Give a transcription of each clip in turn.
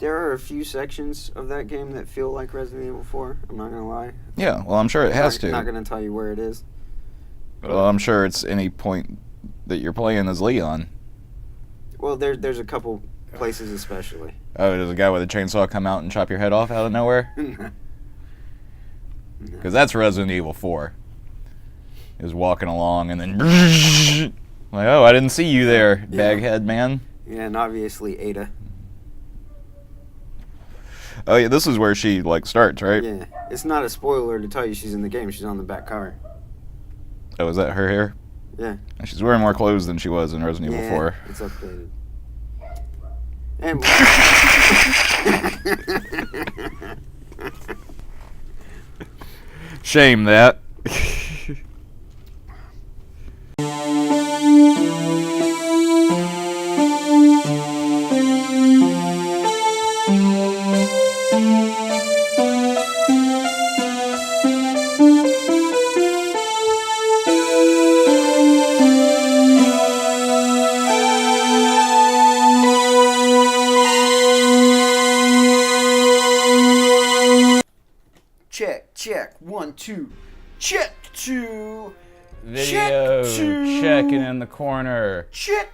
There are a few sections of that game that feel like Resident Evil 4. I'm not gonna lie. Yeah, well, I'm sure it has to. I'm not gonna tell you where it is. Well, I'm sure it's any point that you're playing as Leon. Well, there's a couple places especially. Oh, does a guy with a chainsaw come out and chop your head off out of nowhere? Because that's Resident Evil 4. Is walking along and then like, oh, I didn't see you there, baghead man. Yeah, and obviously Ada. Oh yeah, this is where she like starts, right? Yeah, it's not a spoiler to tell you she's in the game. She's on the back cover. Oh, is that her hair? Yeah. And she's wearing more clothes than she was in Resident Evil 4. It's updated. And Shame that. check. 1, 2. Check 2. Video Check 2. checking in the corner. Check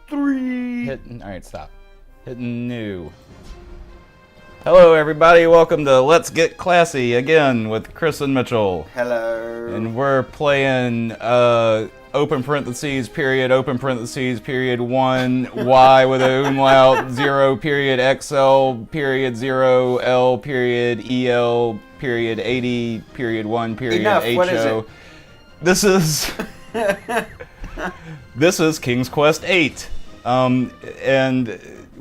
3. Alright, stop. Hitting new. Hello everybody, welcome to Let's Get Classy again with Chris and Mitchell. Hello. And we're playing open parentheses, period 1, Y with a umlaut, 0, period, XL, period 0, L, period, EL, period 80, period 1, period Enough. HO. What is it? This is this is King's Quest 8. And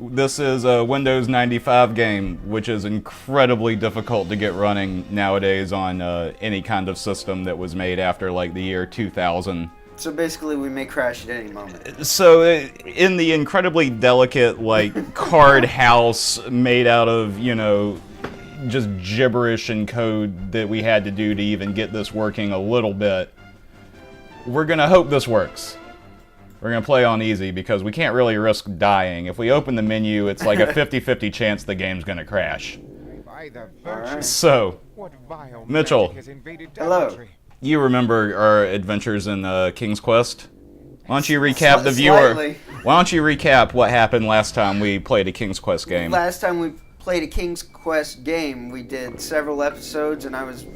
this is a Windows 95 game, which is incredibly difficult to get running nowadays on any kind of system that was made after like the year 2000. So basically we may crash at any moment. So in the incredibly delicate like card house made out of, you know, just gibberish and code that we had to do to even get this working a little bit, we're gonna hope this works. We're going to play on easy because we can't really risk dying. If we open the menu, it's like a 50-50 chance the game's going to crash. Right. So, Mitchell, Hello. you remember our adventures in King's Quest? Why don't you recap the viewer? Slightly. Why don't you recap what happened last time we played a King's Quest game? Last time we played a King's Quest game, we did several episodes, and I was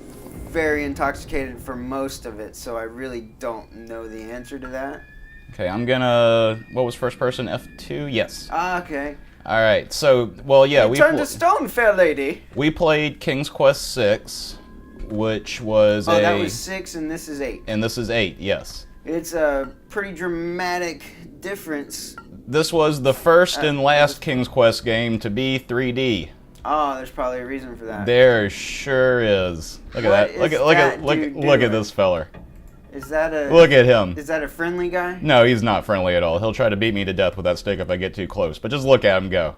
very intoxicated for most of it, so I really don't know the answer to that. Okay, I'm gonna... What was first person? F2? Yes. Okay. Alright, so, well, yeah, You turned to stone, fair lady. we played King's Quest 6, which was Oh, that was 6, and this is 8. And this is 8, yes. It's a pretty dramatic difference. This was the first and last King's Quest game to be 3D. Oh, there's probably a reason for that. There sure is. Look at that. Look at this feller. Is that a... Look at him. Is that a friendly guy? No, he's not friendly at all. He'll try to beat me to death with that stick if I get too close. But just look at him go.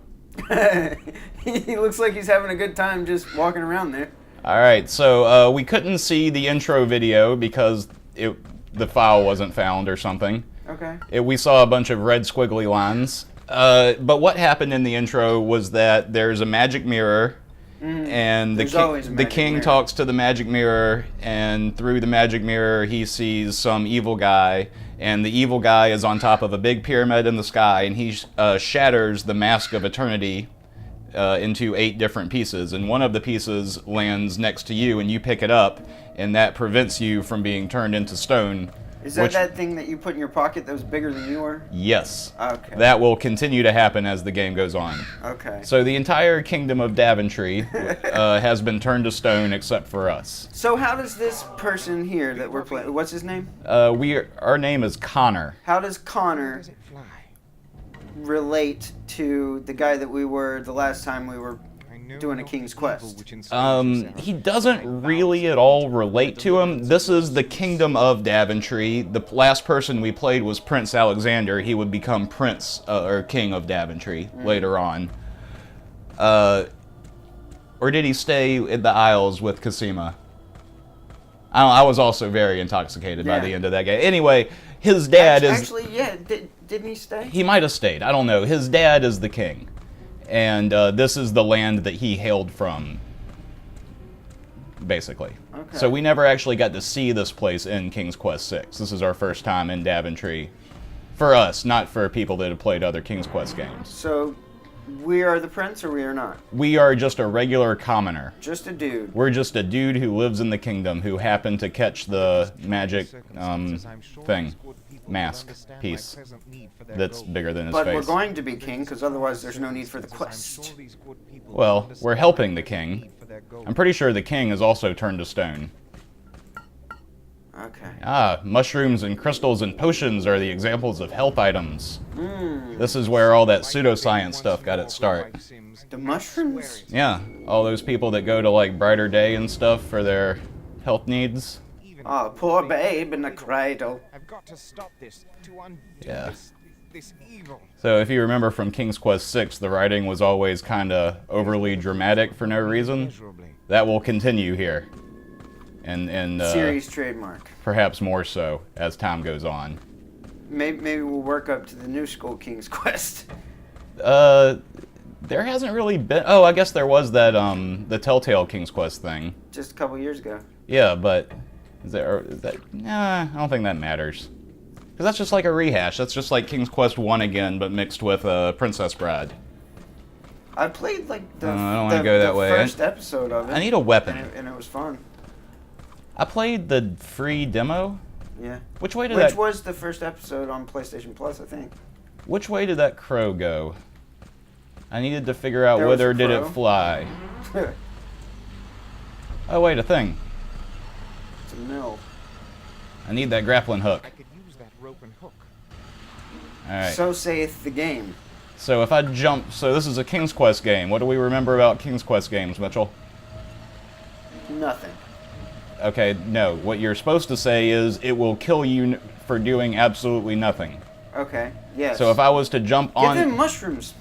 He looks like he's having a good time just walking around there. Alright, so we couldn't see the intro video because the file wasn't found or something. Okay. We saw a bunch of red squiggly lines. But what happened in the intro was that there's a magic mirror, and the king talks to the magic mirror, and through the magic mirror he sees some evil guy, and the evil guy is on top of a big pyramid in the sky, and he shatters the mask of eternity into 8 different pieces, and one of the pieces lands next to you, and you pick it up, and that prevents you from being turned into stone. Is that that thing that you put in your pocket that was bigger than you were? Yes. Okay. That will continue to happen as the game goes on. Okay. So the entire kingdom of Daventry has been turned to stone except for us. So how does this person here that we're playing, what's his name? Our name is Connor. How does Connor relate to the guy that we were the last time we were doing a King's Quest? He doesn't really at all relate to him. This is the kingdom of Daventry. The last person we played was Prince Alexander. He would become Prince or King of Daventry later on. Or did he stay in the Isles with Cosima? I was also very intoxicated by the end of that game. Anyway, his dad is... Actually, yeah, didn't he stay? He might have stayed. I don't know. His dad is the king. And this is the land that he hailed from, basically. Okay. So we never actually got to see this place in King's Quest VI. This is our first time in Daventry. For us, not for people that have played other King's Quest games. So, we are the prince or we are not? We are just a regular commoner. Just a dude. We're just a dude who lives in the kingdom who happened to catch the magic thing. Mask piece that's bigger than his face. But we're going to be king, because otherwise there's no need for the quest. Well, we're helping the king. I'm pretty sure the king is also turned to stone. Okay. Ah, mushrooms and crystals and potions are the examples of health items. This is where all that pseudoscience stuff got its start. The mushrooms? Yeah, all those people that go to like Brighter Day and stuff for their health needs. Oh, poor babe in the cradle. I've got to stop this to undo Yeah. this evil. So if you remember from King's Quest VI, the writing was always kind of overly dramatic for no reason. That will continue here. And Series trademark. perhaps more so as time goes on. Maybe we'll work up to the new school King's Quest. There hasn't really been... Oh, I guess there was that, the Telltale King's Quest thing. Just a couple years ago. Yeah, but... Is that... Nah, I don't think that matters. Because that's just like a rehash. That's just like King's Quest 1 again, but mixed with Princess Bride. I played, like, the, I don't want to go that way. first episode of it. I need a weapon. And it was fun. I played the free demo. Yeah. Which way did Which that... was the first episode on PlayStation Plus, I think. Which way did that crow go? I needed to figure out There was whether a did it crow? fly. Oh wait, a thing. It's a mill. I need that grappling hook. I could use that rope and hook. Alright. So saith the game. So if I jump... So this is a King's Quest game. What do we remember about King's Quest games, Mitchell? Nothing. Okay, no. What you're supposed to say is it will kill you for doing absolutely nothing. Okay, yes. So if I was to jump Get on... them mushrooms.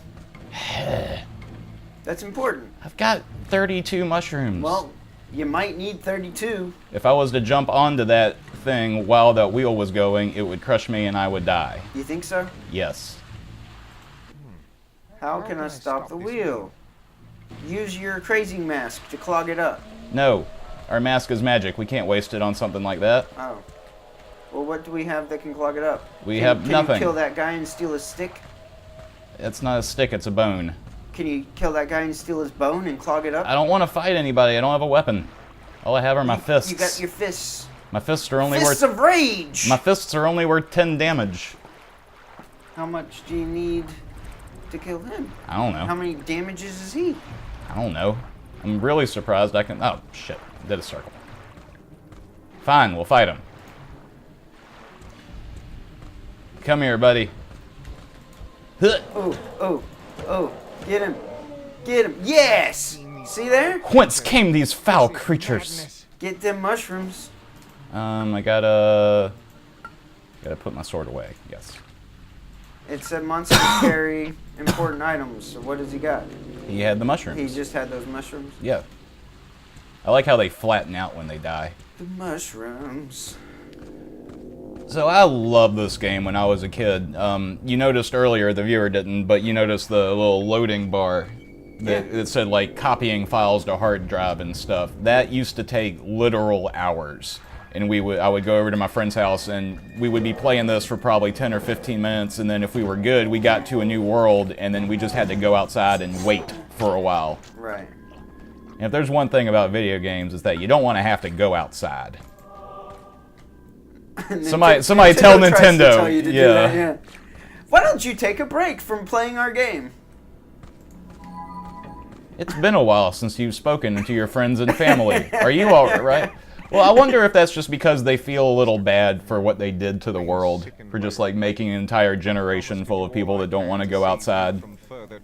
That's important. I've got 32 mushrooms. Well, you might need 32. If I was to jump onto that thing while that wheel was going, it would crush me and I would die. You think so? Yes. How can I stop the wheel? Use your crazy mask to clog it up. No. Our mask is magic. We can't waste it on something like that. Oh. Well, what do we have that can clog it up? We have nothing. Can you kill that guy and steal his stick? It's not a stick, it's a bone. Can you kill that guy and steal his bone and clog it up? I don't want to fight anybody. I don't have a weapon. All I have are my fists. You got your fists. My fists are only Fists worth... of rage! My fists are only worth 10 damage. How much do you need to kill him? I don't know. How many damages is he? I don't know. I'm really surprised I can... Oh, shit. Did a circle. Fine, we'll fight him. Come here, buddy. Huh. Oh, get him. Get him. Yes! See there? Whence came these foul creatures? Get them mushrooms. I gotta put my sword away. Yes. It said monsters carry important items, so what has he got? He had the mushrooms. He just had those mushrooms? Yeah. I like how they flatten out when they die. The mushrooms. So I loved this game when I was a kid. You noticed earlier, the viewer didn't, but you noticed the little loading bar that said like copying files to hard drive and stuff. That used to take literal hours. And I would go over to my friend's house and we would be playing this for probably 10 or 15 minutes, and then if we were good, we got to a new world and then we just had to go outside and wait for a while. Right. And if there's one thing about video games, is that you don't want to have to go outside. Somebody tell tries to Nintendo. tell you to do that, yeah. Why don't you take a break from playing our game? It's been a while since you've spoken to your friends and family. Are you all right? Well, I wonder if that's just because they feel a little bad for what they did to the world, for just like making an entire generation full of people that don't want to go outside.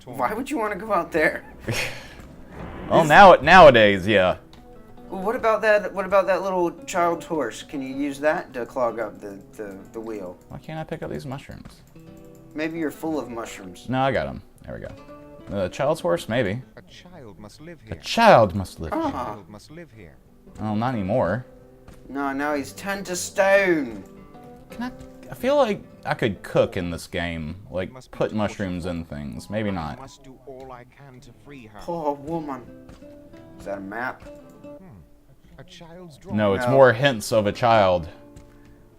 Why would you want to go out there? Well, nowadays, yeah. Well, what about that little child's horse? Can you use that to clog up the wheel? Why can't I pick up these mushrooms? Maybe you're full of mushrooms. No, I got them. There we go. Child's horse, maybe. A child must live A here. child must live. A Ah. child must live here. Oh, not anymore. No, now he's turned to stone. Can I feel like I could cook in this game, like put mushrooms in things. Maybe I not. must do all I can to free her. Poor woman. Is that a map? A child's drawing. No, it's No. more hints of a child.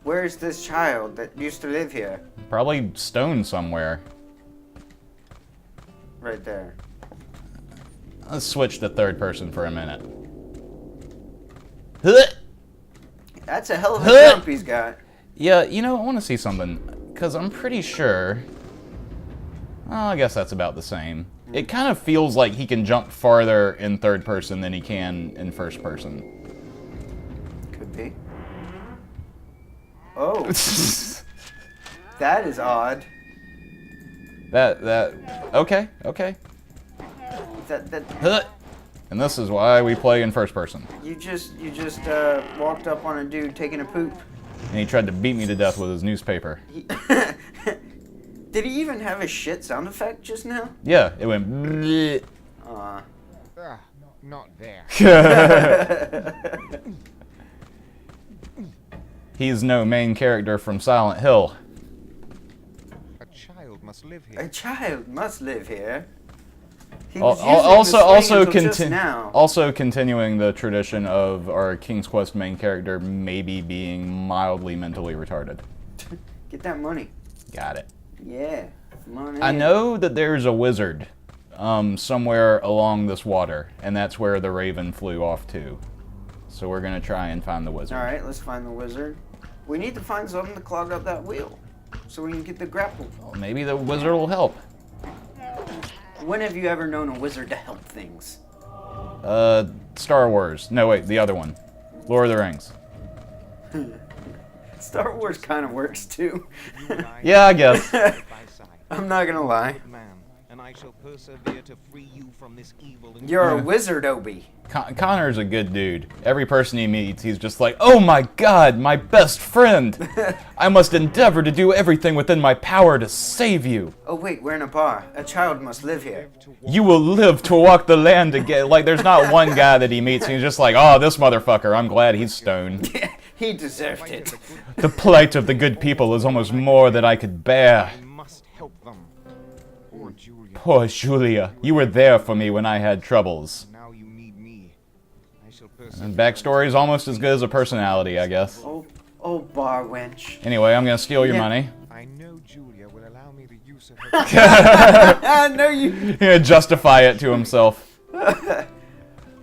Where is this child that used to live here? Probably stone somewhere. Right there. Let's switch to third person for a minute. Huh! That's a hell of a Huh. jump he's got. Yeah, you know, I want to see something, because I'm pretty sure... Oh, I guess that's about the same. It kind of feels like he can jump farther in third person than he can in first person. Could be. Oh. That is odd. Okay. That Huh! And this is why we play in first person. you just walked up on a dude taking a poop. And he tried to beat me to death with his newspaper. He Did he even have a shit sound effect just now? Yeah, it went bleh. Not there. He's no main character from Silent Hill. A child must live A here. child must live here. He Al- was using al- Also, the swing also, until just now. also continuing the tradition of our King's Quest main character maybe being mildly mentally retarded. Get that money. Got it. Yeah, money. I know that there's a wizard somewhere along this water, and that's where the raven flew off to. So we're gonna try and find the wizard. All right, let's find the wizard. We need to find something to clog up that wheel, so we can get the grapple. Well, maybe the wizard will help. When have you ever known a wizard to help things? Star Wars. No, wait, the other one. Lord of the Rings. Star Wars kind of works too. Yeah, I guess. Side by side. I'm not gonna lie. Man, and I shall persevere to free you from this evil. And You're a wizard, Obi. Connor's a good dude. Every person he meets, he's just like, oh my god, my best friend! I must endeavor to do everything within my power to save you. Oh wait, we're in a bar. A child must live here. You will live to walk the land again. Like, there's not one guy that he meets, and he's just like, oh, this motherfucker, I'm glad he's stoned. He deserved it. The plight of the good people is almost more than I could bear. I must help them. Poor Julia. Poor Julia, you were there for me when I had troubles. Now you need me. I shall persevere. And backstory is almost as good as a personality, I guess. Oh, bar wench. Anyway, I'm gonna steal your Yeah. money. I know Julia will allow me the use of her. I know you. He's gonna justify it to himself.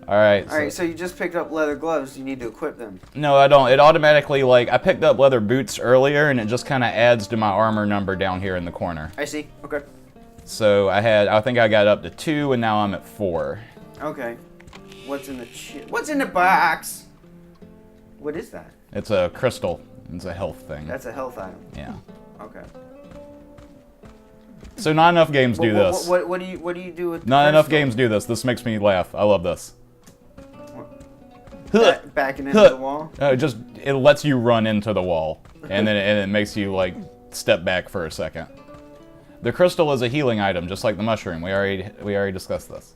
Alright. All right, so you just picked up leather gloves. You need to equip them. No, I don't. It automatically, like, I picked up leather boots earlier, and it just kind of adds to my armor number down here in the corner. I see. Okay. So I think I got up to 2, and now I'm at 4. Okay. What's in the What's in the box? What is that? It's a crystal. It's a health thing. That's a health item. Yeah. Okay. So not enough games do this. What do you do with? The Not enough crystal? games do this. This makes me laugh. I love this. Backing into the wall. It lets you run into the wall, and then it makes you like step back for a second. The crystal is a healing item, just like the mushroom. We already discussed this.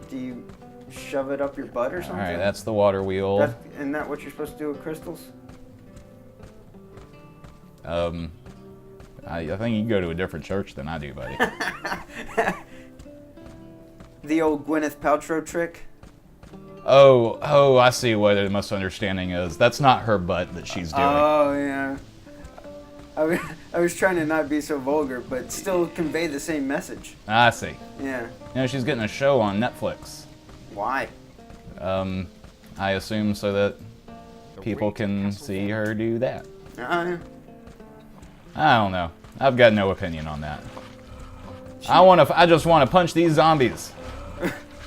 Do you shove it up your butt or something? All right, that's the water wheel. Isn't that what you're supposed to do with crystals? I think you go to a different church than I do, buddy. The old Gwyneth Paltrow trick. Oh, I see what the misunderstanding is. That's not her butt that she's doing. Oh yeah. I was trying to not be so vulgar, but still convey the same message. I see. Yeah. You know, she's getting a show on Netflix. Why? I assume so that people can see her do that. I don't know. I've got no opinion on that. I just want to punch these zombies.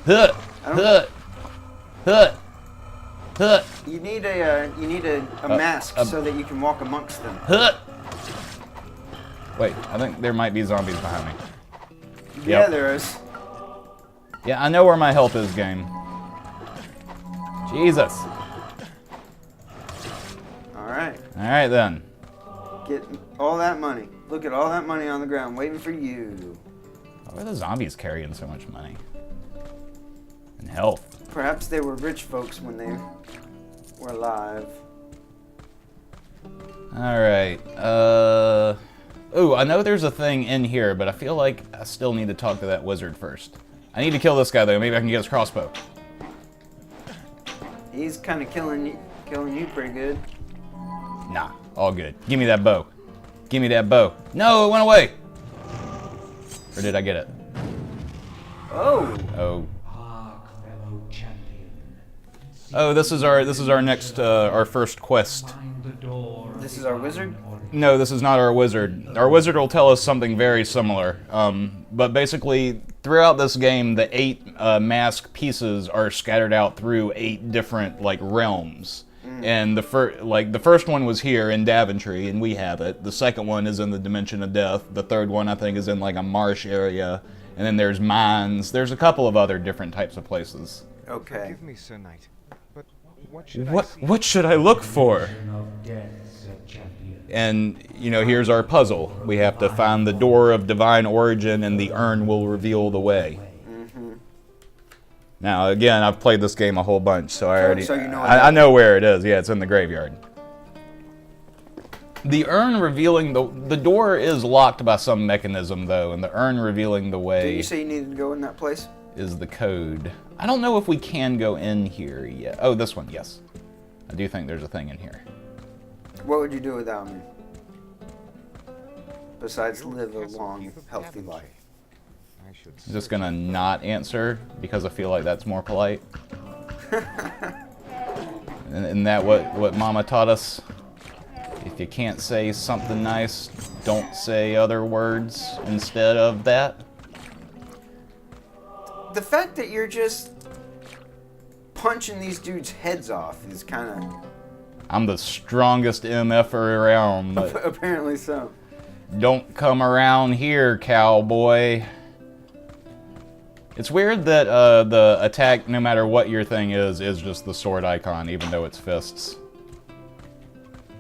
Huh, huh, huh, huh, You need a mask so that you can walk amongst them. huh. Wait, I think there might be zombies behind me. Yeah, Yep. there is. Yeah, I know where my health is, game. Jesus. All right. All right then. Get all that money. Look at all that money on the ground waiting for you. Why are the zombies carrying so much money? And health. Perhaps they were rich folks when they were alive. Alright, ooh, I know there's a thing in here, but I feel like I still need to talk to that wizard first. I need to kill this guy, though. Maybe I can get his crossbow. He's kind of killing you pretty good. Nah, all good. Give me that bow. Give me that bow. No, it went away! Or did I get it? Oh! Oh. Oh, this is our next, our first quest. This is our wizard? No, this is not our wizard. Our wizard will tell us something very similar. But basically, throughout this game, the 8 mask pieces are scattered out through 8 different like realms. And the first one was here in Daventry, and we have it. The second one is in the Dimension of Death. The third one, I think, is in like a marsh area. And then there's mines. There's a couple of other different types of places. Okay. Give me, Sir Knight. But what should I see? What should I look for? And, you know, here's our puzzle. We have to find the door of divine origin, and the urn will reveal the way. Now, again, I've played this game a whole bunch, so So you know I know where it is. Yeah, it's in the graveyard. The urn revealing the door is locked by some mechanism, though, and the urn revealing the way. Did you say you needed to go in that place? Is the code. I don't know if we can go in here yet. Oh, this one, yes. I do think there's a thing in here. What would you do without me? Besides live a long, healthy life. I'm just gonna not answer because I feel like that's more polite. Isn't that what Mama taught us? If you can't say something nice, don't say other words instead of that. The fact that you're just punching these dudes' heads off is kind of... I'm the strongest MFer around, but apparently so. Don't come around here, cowboy. It's weird that the attack, no matter what your thing is just the sword icon, even though it's fists.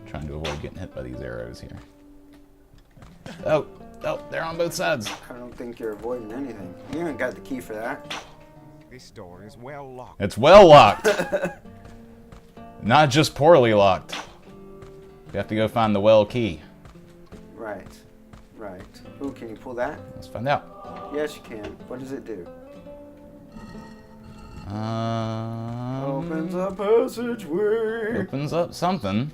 Trying to avoid getting hit by these arrows here. Oh, they're on both sides. I don't think you're avoiding anything. You haven't got the key for that. This door is well locked. It's well locked. Not just poorly locked. We have to go find the well key. Right. Ooh, can you pull that? Let's find out. Yes, you can. What does it do? Opens a passageway. Opens up something.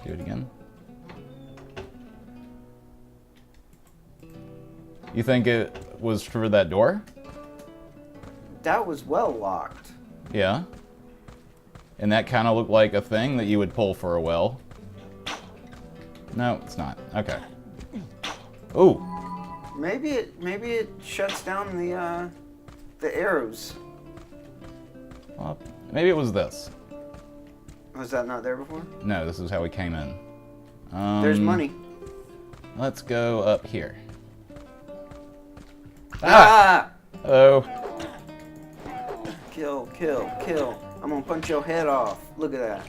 Do it again. You think it was for that door? That was well locked. Yeah. And that kind of looked like a thing that you would pull for a well. No, it's not. Okay. Ooh. Maybe it shuts down the arrows. Well, maybe it was this. Was that not there before? No, this is how we came in. There's money. Let's go up here. Ah! Hello. Kill. I'm gonna punch your head off. Look at that.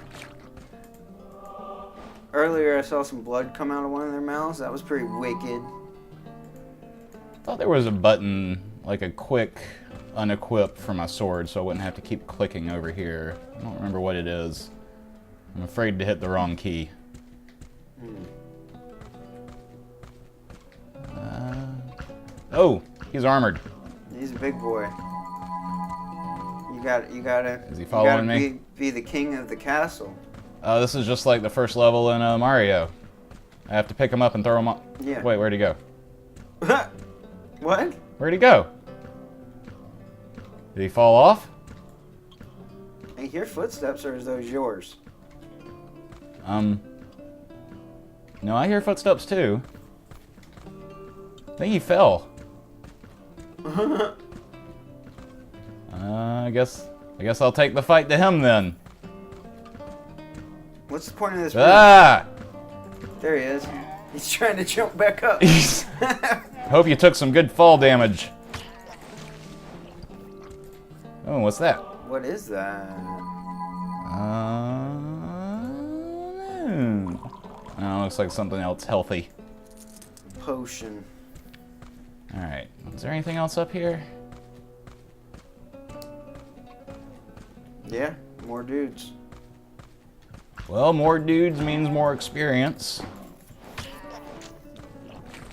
Earlier I saw some blood come out of one of their mouths. That was pretty wicked. I thought there was a button, like a quick unequip for my sword, so I wouldn't have to keep clicking over here. I don't remember what it is. I'm afraid to hit the wrong key. Oh, he's armored. He's a big boy. You gotta. Is he following me? Be the king of the castle. This is just like the first level in Mario. I have to pick him up and throw him up. Yeah. Wait, where'd he go? What? Where'd he go? Did he fall off? I hear footsteps, or is those yours? No, I hear footsteps too. I think he fell. I guess I'll take the fight to him then. What's the point of this? Ah! There he is. He's trying to jump back up. Hope you took some good fall damage. Oh, what's that? What is that? Oh, looks like something else healthy. Potion. Alright, is there anything else up here? Yeah, more dudes. Well, more dudes means more experience.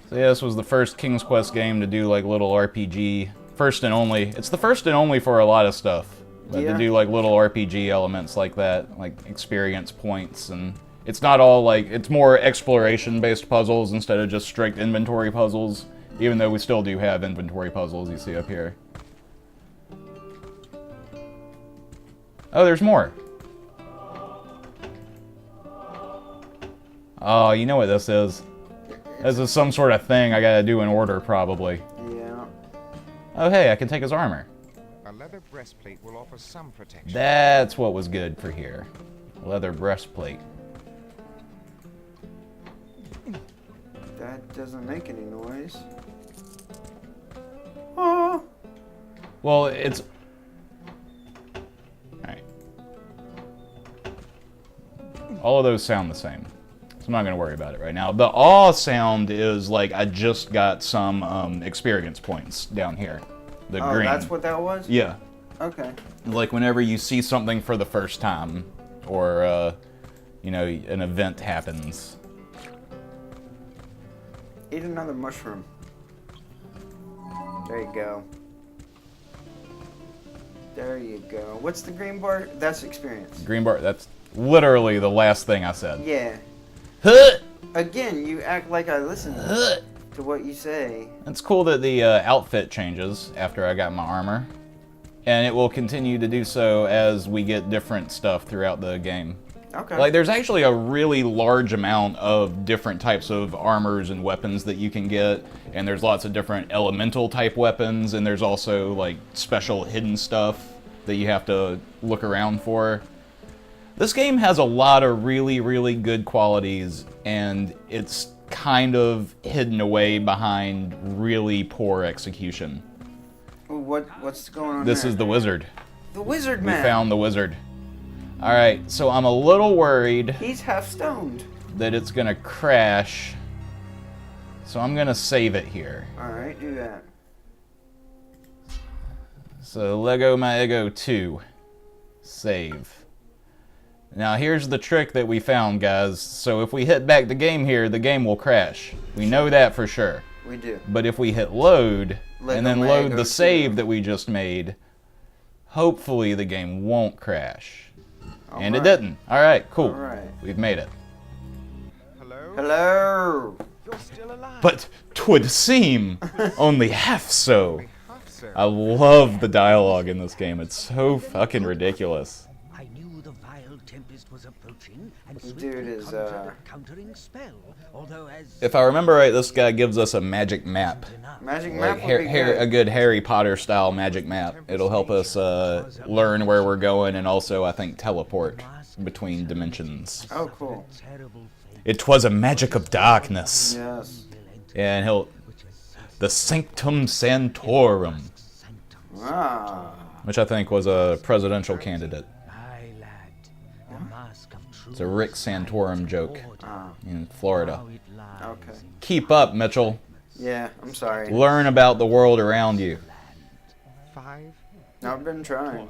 So yeah, this was the first King's Quest game to do like little RPG. First and only. It's the first and only for a lot of stuff. But to do like little RPG elements like that, like experience points, and it's not all like, it's more exploration-based puzzles instead of just strict inventory puzzles, even though we still do have inventory puzzles you see up here. Oh, there's more. Oh, you know what this is. This is some sort of thing I gotta do in order, probably. Yeah. Oh, hey, I can take his armor. A leather breastplate will offer some protection. That's what was good for here. Leather breastplate. That doesn't make any noise. Oh. Well, it's... Alright. All of those sound the same. I'm not going to worry about it right now. The awe sound is like I just got some experience points down here. The green. Oh, that's what that was? Yeah. Okay. Like whenever you see something for the first time, or, you know, an event happens. Eat another mushroom. There you go. There you go. What's the green bar? That's experience. Green bar, that's literally the last thing I said. Yeah. Again, you act like I listen to what you say. It's cool that the outfit changes after I got my armor. And it will continue to do so as we get different stuff throughout the game. Okay. Like, there's actually a really large amount of different types of armors and weapons that you can get. And there's lots of different elemental type weapons. And there's also, like, special hidden stuff that you have to look around for. This game has a lot of really, really good qualities, and it's kind of hidden away behind really poor execution. Ooh, what's going on This there? is the wizard. The wizard We man. found the wizard. Alright, so I'm a little worried He's half stoned. that it's gonna crash, so I'm gonna save it here. Alright, do that. So, Lego My Ego 2. Save. Now here's the trick that we found, guys. So if we hit back the game here, the game will crash. We know that for sure. We do. But if we hit load, and then My load Ego the 2. save that we just made, hopefully the game won't crash. And it didn't. Alright, cool. Alright. We've made it. Hello? Hello. You're still alive. But 'twould seem only half so. Half so. I love the dialogue in this game. It's so fucking ridiculous. I knew the vile tempest was approaching and Dude swiftly is, conjured a countering spell. Although as If I remember right, this guy gives us a magic map. enough, Magic Like map would be a good. good Harry Potter style magic map. It'll help us learn where we're going and also, I think, teleport between dimensions. Oh, cool. terrible fate It was a magic of darkness. Yes. And he'll... The Sanctum Sanctorum, sanctum. Ah. which I think was a presidential candidate. Aye, lad, the mask of truth. It's a Rick Santorum joke in Florida. Okay. Keep up, Mitchell. Yeah, I'm sorry. Learn about the world around you. 5. I've been trying.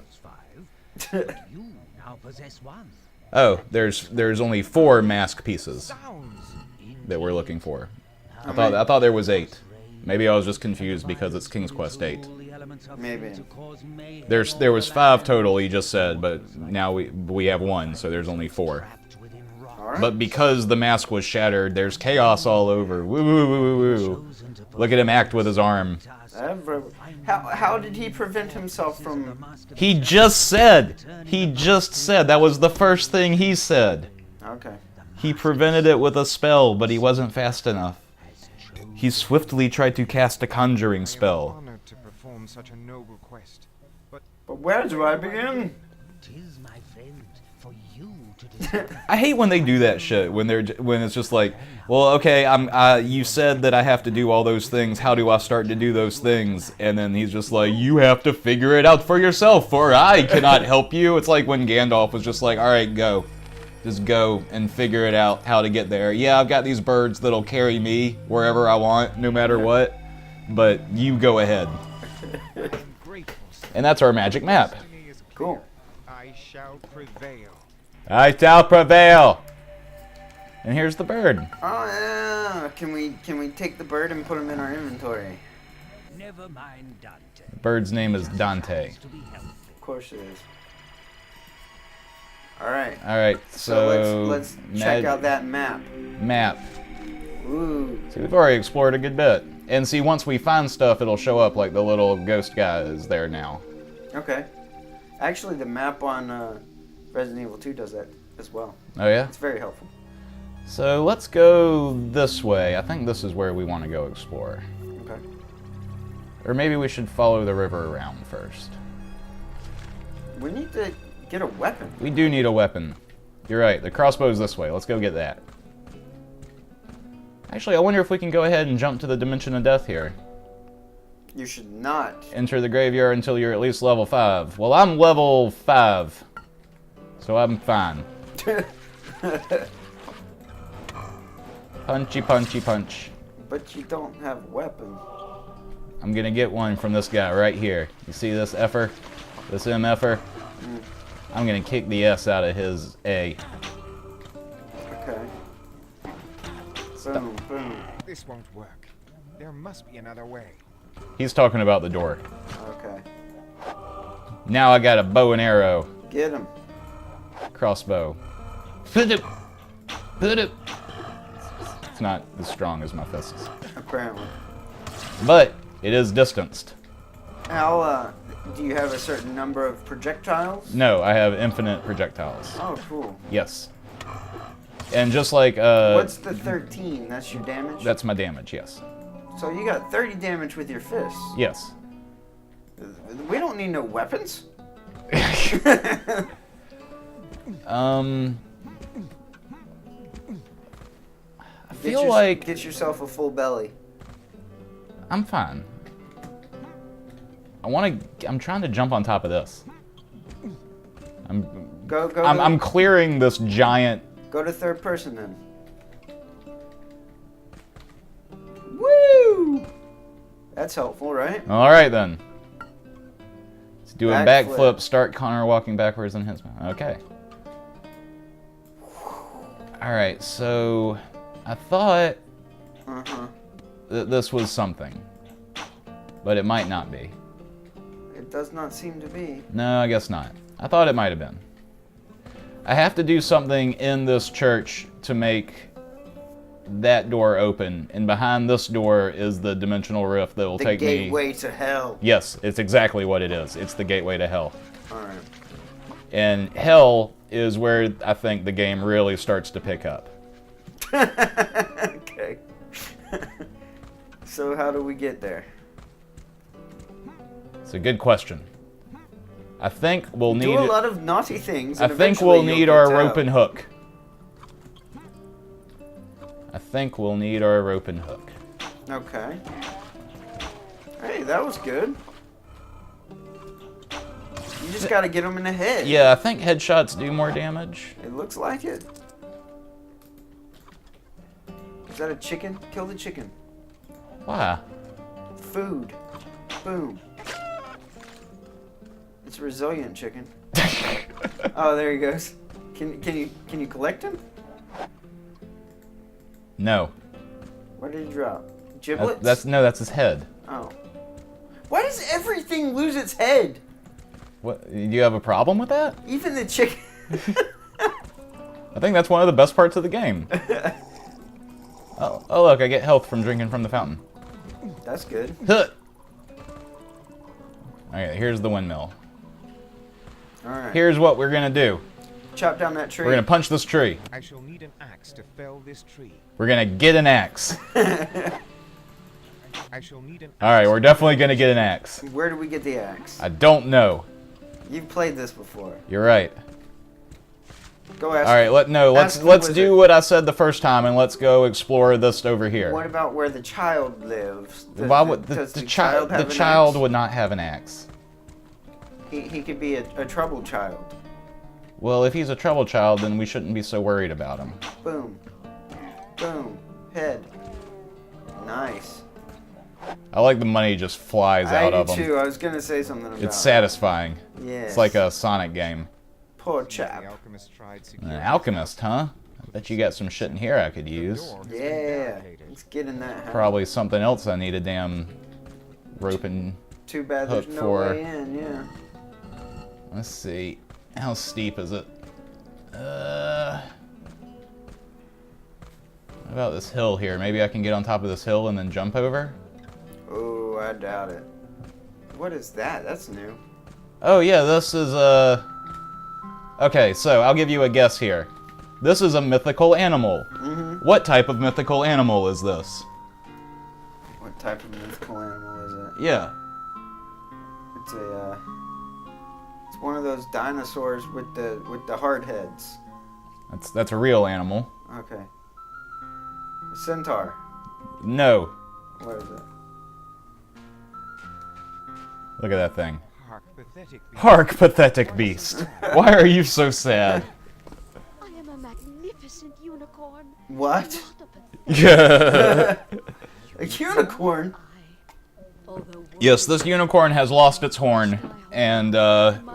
You now possess one. Oh, there's only 4 mask pieces Sounds. that we're looking for. I thought there was 8. Maybe I was just confused because it's King's Quest 8. Maybe. There was 5 total, he just said, but now we have 1, so there's only 4. Alright. But because the mask was shattered, there's chaos all over. Woo woo woo woo woo. Look at him act with his arm. How did he prevent himself from... He just said that was the first thing he said. Okay. He prevented it with a spell, but he wasn't fast enough. He swiftly tried to cast a conjuring spell. Honored to perform such a noble quest. But But where do I begin? 'Tis my friend for you to decide. I hate when they do that shit, when it's just like, well, okay, you said that I have to do all those things, how do I start to do those things? And then he's just like, you have to figure it out for yourself, for I cannot help you. It's like when Gandalf was just like, alright, go. Just go and figure it out how to get there. Yeah, I've got these birds that'll carry me wherever I want, no matter what, but you go ahead. I'm grateful. And that's our magic map. Destiny is clear. Cool. I shall prevail. I shall prevail. And here's the bird. Oh yeah. Can we take the bird and put him in our inventory? Never mind, Dante. The bird's name is Dante. To be healthy. Of course it is. All right. All right. So let's check out that map. Map. Ooh. See, we've already explored a good bit. And see, once we find stuff, it'll show up like the little ghost guy is there now. Okay. Actually, the map on Resident Evil 2 does that as well. Oh yeah? It's very helpful. So let's go this way. I think this is where we want to go explore. Okay. Or maybe we should follow the river around first. We need to get a weapon. We do need a weapon. You're right, the crossbow's this way. Let's go get that. Actually, I wonder if we can go ahead and jump to the Dimension of Death here. You should not. Enter the graveyard until you're at least level 5. Well, I'm level 5, so I'm fine. Punchy, punchy, punch. But you don't have a weapon. I'm gonna get one from this guy right here. You see this effer? This MFer? I'm gonna kick the S out of his A. Okay. Boom, boom. This won't work. There must be another way. He's talking about the door. Okay. Now I got a bow and arrow. Get him. Crossbow. Put it. Put it. It's not as strong as my fists. Apparently. But it is distanced. How, do you have a certain number of projectiles? No, I have infinite projectiles. Oh, cool. Yes. And just like, What's the 13? That's your damage? that's my damage, yes. So you got 30 damage with your fists. Yes. We don't need no weapons. I feel like Get yourself a full belly. I'm fine. I'm trying to jump on top of this. I'm clearing this giant. Go to third person then. Woo! That's helpful, right? All right then. Let's do a Backflip. backflip. Start Connor walking backwards in his. Okay. All right. So I thought that this was something, but it might not be. It does not seem to be. No, I guess not. I thought it might have been. I have to do something in this church to make that door open, and behind this door is the dimensional rift that will take me... The gateway to hell. Yes, it's exactly what it is. It's the gateway to hell. Alright. And hell is where I think the game really starts to pick up. Okay. So how do we get there? It's a good question. I think we'll need... Do a lot of naughty things. I think we'll need our rope and hook. I think we'll need our rope and hook. Okay. Hey, that was good. You just gotta get them in the head. Yeah, I think headshots do more damage. It looks like it. Is that a chicken? Kill the chicken. Why? Food. Boom. It's a resilient chicken. Oh, there he goes. Can you collect him? No. Where did he drop? Giblets? That's his head. Oh. Why does everything lose its head? What? Do you have a problem with that? Even the chicken. I think that's one of the best parts of the game. Oh, look, I get health from drinking from the fountain. That's good. Huh. Okay, here's the windmill. Alright. Here's what we're gonna do. Chop down that tree. We're gonna punch this tree. I shall need an axe to fell this tree. We're gonna get an axe. I shall need an axe. Alright, we're definitely gonna get an axe. Where do we get the axe? I don't know. You've played this before. You're right. Go ask. Alright, let's do what I said the first time and let's go explore this over here. What about where the child lives? Why would Does the child have an child axe? would not have an axe? He could be a troubled child. Well, if he's a troubled child, then we shouldn't be so worried about him. Boom. Boom. Head. Nice. I like the money just flies out of I him. do too. I was gonna say something about It's satisfying. Yes. It's like a Sonic game. Poor chap. The alchemist tried An securing alchemist, huh? I bet you got some shit in here I could use. Yeah. Let's get in that house. Probably something else I need a damn rope and Too bad there's hook no for. way in, yeah. Let's see. How steep is it? What about this hill here? Maybe I can get on top of this hill and then jump over? Oh, I doubt it. What is that? That's new. Oh yeah, this is Okay, so I'll give you a guess here. This is a mythical animal. Mm-hmm. What type of mythical animal is this? What type of mythical animal is it? Yeah. It's a, it's one of those dinosaurs with the hard heads. That's a real animal. Okay. A centaur. No. What is it? Look at that thing. Hark, pathetic beast. Hark, pathetic beast. Why are you so sad? I am a magnificent unicorn. What? Not a pathetic Yeah. A unicorn? although Yes, this unicorn has lost its horn, and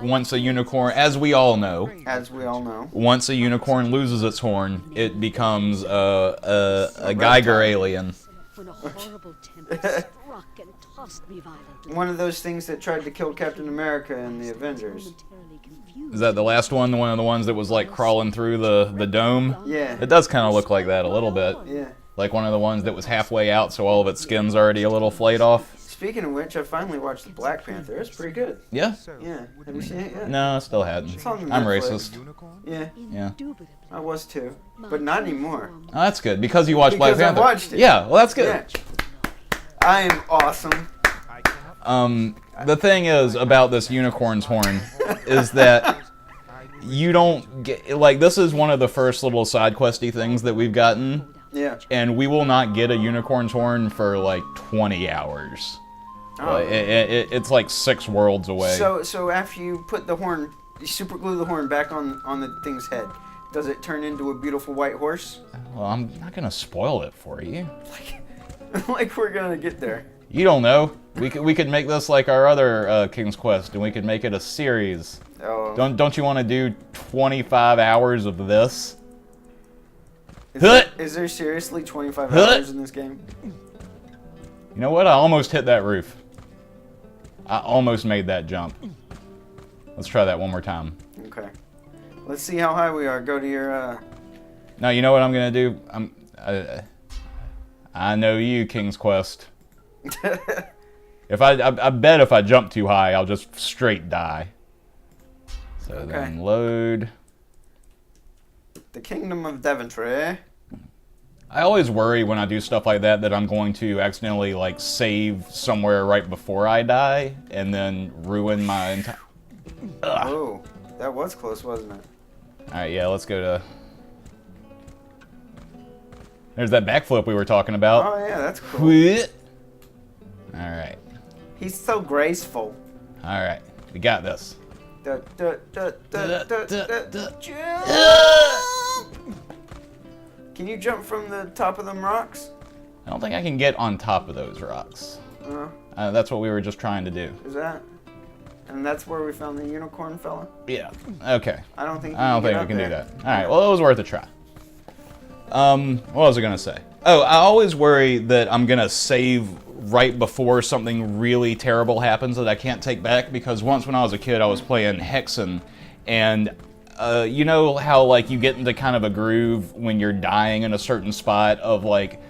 once a unicorn, as we all know, As we all know. once a unicorn loses its horn, it becomes a Geiger alien. when a horrible tempest struck and tossed me violently. One of those things that tried to kill Captain America in the Avengers. Momentarily confused. Is that the last one? One of the ones that was like crawling through the dome? Yeah. It does kind of look like that a little bit. Yeah. Like one of the ones that was halfway out, so all of its skin's already a little flayed off. Speaking of which, I finally watched the Black Panther. It's pretty good. Yeah? So, Yeah. Have you seen it yet? No, I still hadn't. It's on I'm Netflix. racist. unicorn? Yeah. Yeah. Indubitably. I was too. But not anymore. Oh, that's good, because you watched Black Because I Panther. watched it. Yeah, well, that's good. Yeah. I am awesome. I cannot The thing is about this unicorn's horn is that you don't get, like, this is one of the first little side questy things that we've gotten, Yeah. and we will not get a unicorn's horn for like 20 hours. Oh. It's like 6 worlds away. So after you put the horn, you super glue the horn back on the thing's head, does it turn into a beautiful white horse? Well, I'm not gonna spoil it for you. Like we're gonna get there. You don't know. We could make this like our other King's Quest, and we could make it a series. Oh. Don't you want to do 25 hours of this? Is there seriously 25 Huh? hours in this game? You know what? I almost hit that roof. I almost made that jump. Let's try that one more time. Okay. Let's see how high we are. Go to your. Now you know what I'm gonna do. I know you, King's Quest. If I bet if I jump too high, I'll just straight die. So Okay. then load. The Kingdom of Daventry. I always worry when I do stuff like that I'm going to accidentally like save somewhere right before I die and then ruin my entire. Oh, that was close, wasn't it? All right, yeah, let's go to. There's that backflip we were talking about. Oh yeah, that's cool. All right, He's so graceful. all right, we got this. Da, da, da, da, da, da, da. Jump! Can you jump from the top of them rocks? I don't think I can get on top of those rocks. That's what we were just trying to do. Is that? And that's where we found the unicorn fella? Yeah. Okay. I don't think. I don't think we get can up do there. that. All right. Well, it was worth a try. What was I gonna say? Oh, I always worry that I'm gonna save right before something really terrible happens that I can't take back, because once when I was a kid I was playing Hexen, and you know how like you get into kind of a groove when you're dying in a certain spot of like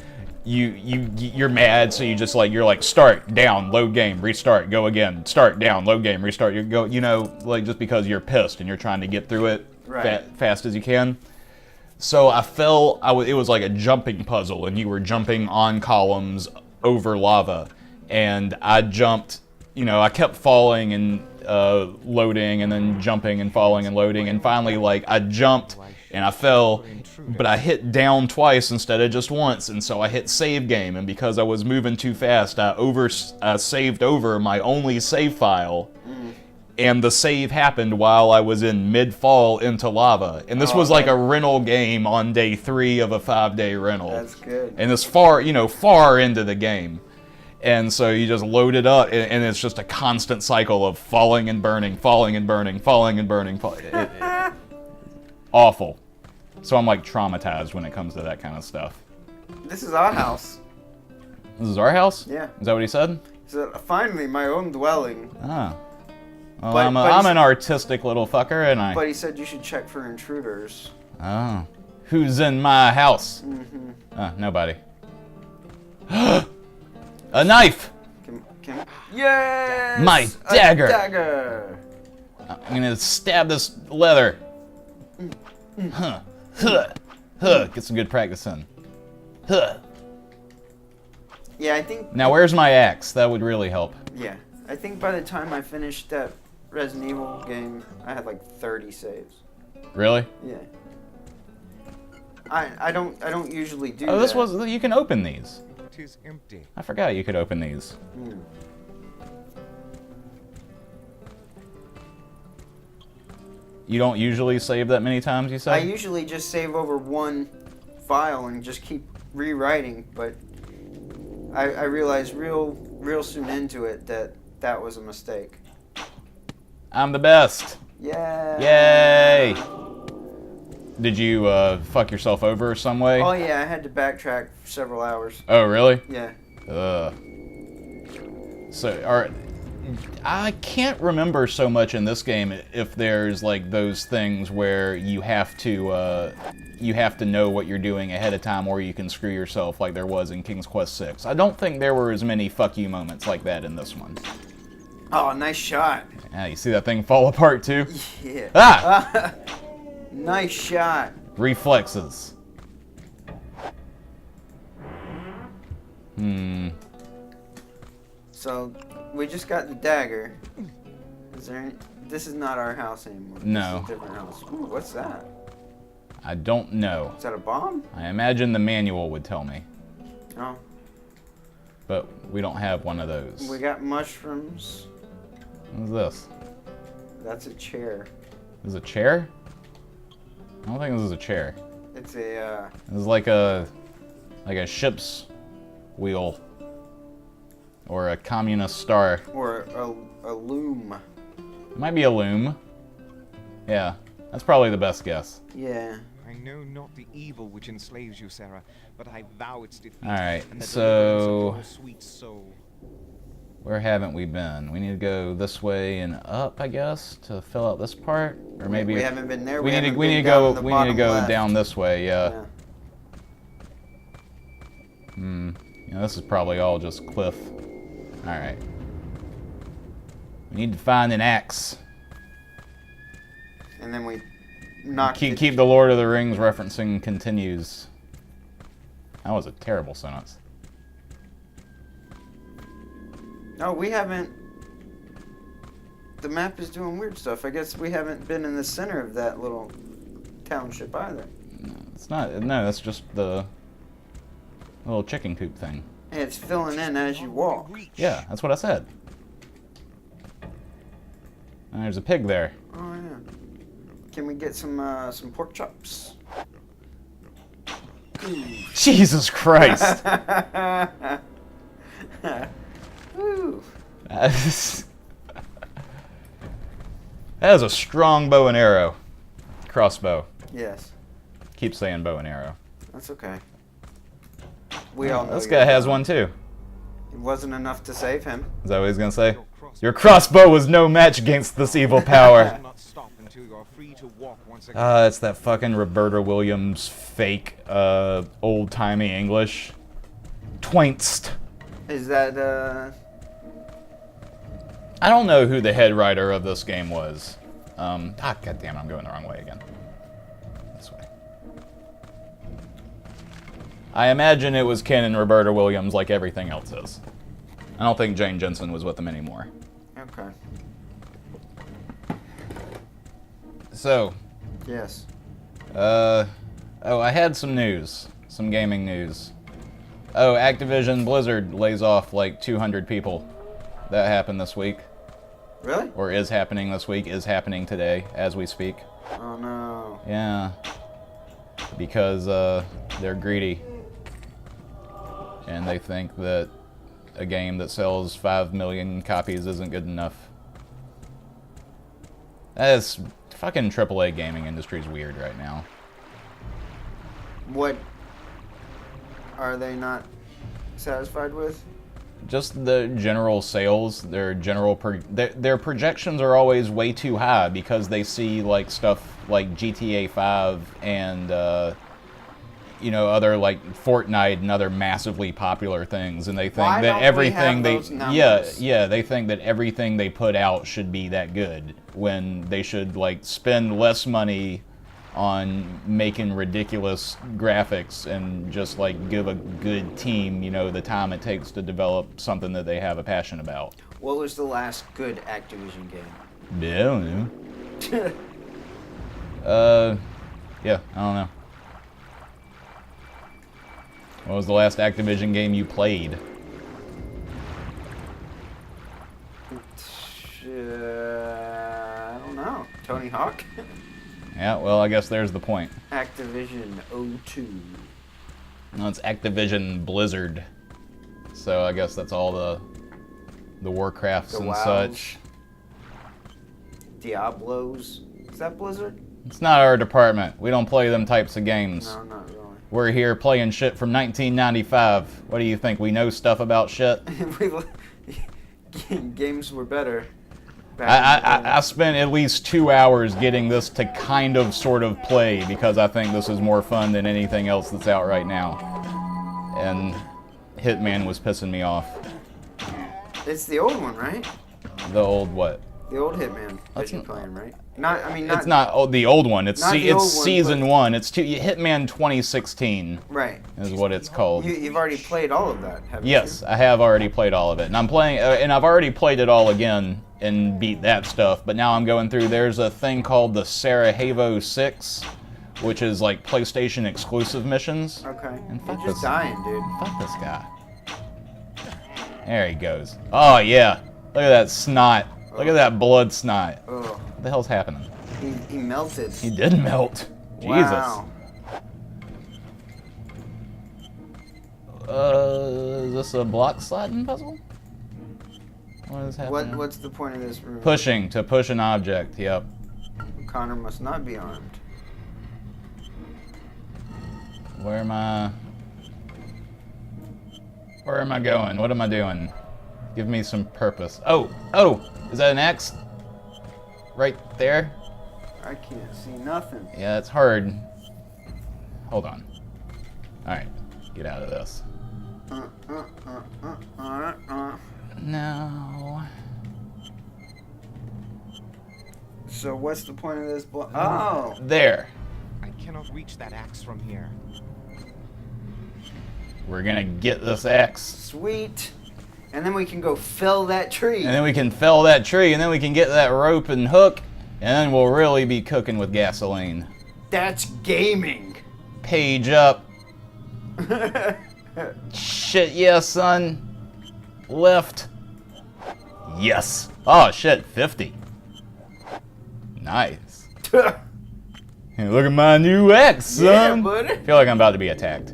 you're mad, so you're like start, down, load game, restart, go again, start, down, load game, restart, you know, like just because you're pissed and you're trying to get through it Right. fast as you can. So I fell. it was like a jumping puzzle, and you were jumping on columns over lava, and I jumped. You know, I kept falling and loading, and then jumping and falling and loading, and finally, like I jumped and I fell, but I hit down twice instead of just once, and so I hit save game, and because I was moving too fast, I saved over my only save file. And the save happened while I was in mid-fall into lava. And this was like a rental game on day 3 of a 5-day rental. That's good. And it's far into the game. And so you just load it up, and it's just a constant cycle of falling and burning, falling and burning, falling and burning. awful. So I'm like traumatized when it comes to that kind of stuff. This is our house. This is our house? Yeah. Is that what he said? So finally, my own dwelling. Ah. Well, But I'm an artistic little fucker, and I... But he said you should check for intruders. Oh. Who's in my house? Nobody. A knife! Yes! My dagger! A dagger! I'm gonna stab this leather. Huh. Get some good practice in. Yeah, I think... Now, where's my axe? That would really help. Yeah. I think by the time I finished that Resident Evil game, I had like 30 saves. Really? Yeah. I don't usually do that. Oh, this was... You can open these. It is empty. I forgot you could open these. You don't usually save that many times, you said? I usually just save over one file and just keep rewriting, but I realized real soon into it that was a mistake. I'm the best. Yeah. Yay! Did you fuck yourself over some way? Oh yeah, I had to backtrack for several hours. Oh, really? Yeah. So, I can't remember so much in this game if there's like those things where you have to know what you're doing ahead of time, or you can screw yourself like there was in King's Quest VI. I don't think there were as many fuck you moments like that in this one. Oh, nice shot. Yeah, you see that thing fall apart too? Yeah. Ah! Nice shot. Reflexes. So, we just got the dagger. Is there any... This is not our house anymore. No. This is a different house. Ooh, what's that? I don't know. Is that a bomb? I imagine the manual would tell me, Oh. but we don't have one of those. We got mushrooms. What is this? That's a chair. This is a chair? I don't think this is a chair. It's a, This is like a ship's wheel. Or a communist star. or a loom. It might be a loom. Yeah, that's probably the best guess. Yeah. I know not the evil which enslaves you, Sarah, but I vow its defeat. Alright, and the so... deliverance of your sweet soul. Where haven't we been? We need to go this way and up, I guess, to fill out this part, or maybe We haven't been there. we need haven't to been go down in the bottom left. down this way. Yeah. Yeah. You know, this is probably all just cliff. All right. We need to find an axe. And then we knocked Keep the Lord of the Rings referencing continues. That was a terrible sentence. No, we haven't. The map is doing weird stuff. I guess we haven't been in the center of that little township either. It's not. No, that's just the little chicken coop thing. And it's filling in as you walk. Yeah, that's what I said. And there's a pig there. Oh yeah. Can we get some pork chops? Jesus Christ! Woo. That is a strong bow and arrow. Crossbow. Yes. Keep saying bow and arrow. That's okay. We all know This you're guy has wrong. one too. It wasn't enough to save him. Is that what he's gonna say? Your crossbow was no match against this evil power. Not stop until you are free to walk once again. It's that fucking Roberta Williams fake, old-timey English. Twainst. Is that I don't know who the head writer of this game was. Goddamn, I'm going the wrong way again. This way. I imagine it was Ken and Roberta Williams like everything else is. I don't think Jane Jensen was with them anymore. okay? So, Yes. I had some news. Some gaming news. Oh, Activision Blizzard lays off like 200 people. That happened this week. Really? Or is happening this week, is happening today as we speak. Oh no. Yeah. Because they're greedy. And they think that a game that sells 5 million copies isn't good enough. That's fucking AAA gaming industry is weird right now. What are they not satisfied with? Just the general sales, their their projections are always way too high because they see like stuff like GTA 5 and you know, other like Fortnite and other massively popular things, and they think Why that don't everything we have those numbers? they think that everything they put out should be that good when they should like spend less money on making ridiculous graphics and just like give a good team, you know, the time it takes to develop something that they have a passion about. What was the last good Activision game? Yeah, I don't know. Yeah, I don't know. What was the last Activision game you played? I don't know. Tony Hawk? Yeah, well, I guess there's the point. Activision 02. No, it's Activision Blizzard. So I guess that's all the Warcrafts The and WoWs. such. Diablos. Is that Blizzard? It's not our department. We don't play them types of games. No, not really. We're here playing shit from 1995. What do you think? We know stuff about shit? Games were better. back in the day. I spent at least 2 hours getting this to kind of sort of play because I think this is more fun than anything else that's out right now. And Hitman was pissing me off. It's the old one, right? The old what? The old Hitman that you're playing, right? Not, I mean, not. It's not the old one. It's Not the old one, season but- 1. It's Hitman 2016 Right. is what it's called. You've already played all of that, haven't Yes, you? I have already played all of it, and I'm playing, and I've already played it all again and beat that stuff. But now I'm going through. There's a thing called the Sarajevo 6, which is like PlayStation exclusive missions. Okay. And fuck You're just this. dying, dude. Fuck this guy. There he goes. Oh yeah, look at that snot. Look at that blood snot. Oh, What the hell's happening? he melted. He did melt. Wow. Jesus. Is this a block sliding puzzle? What is happening? What's the point of this room? Pushing to push an object. Yep. Connor must not be armed. Where am I? Where am I going? What am I doing? Give me some purpose. Oh, is that an X? Right there? I can't see nothing. Yeah, it's hard. Hold on. Alright, get out of this. No. So what's the point of this block? Oh! There. I cannot reach that axe from here. We're gonna get this X. Sweet. And then we can go fell that tree. And then we can fell that tree, and then we can get that rope and hook, and then we'll really be cooking with gasoline. That's gaming. Page up. Shit, yeah, son. Left. Yes. Oh, shit, 50. Nice. Hey, look at my new X, son. Yeah, buddy. I feel like I'm about to be attacked.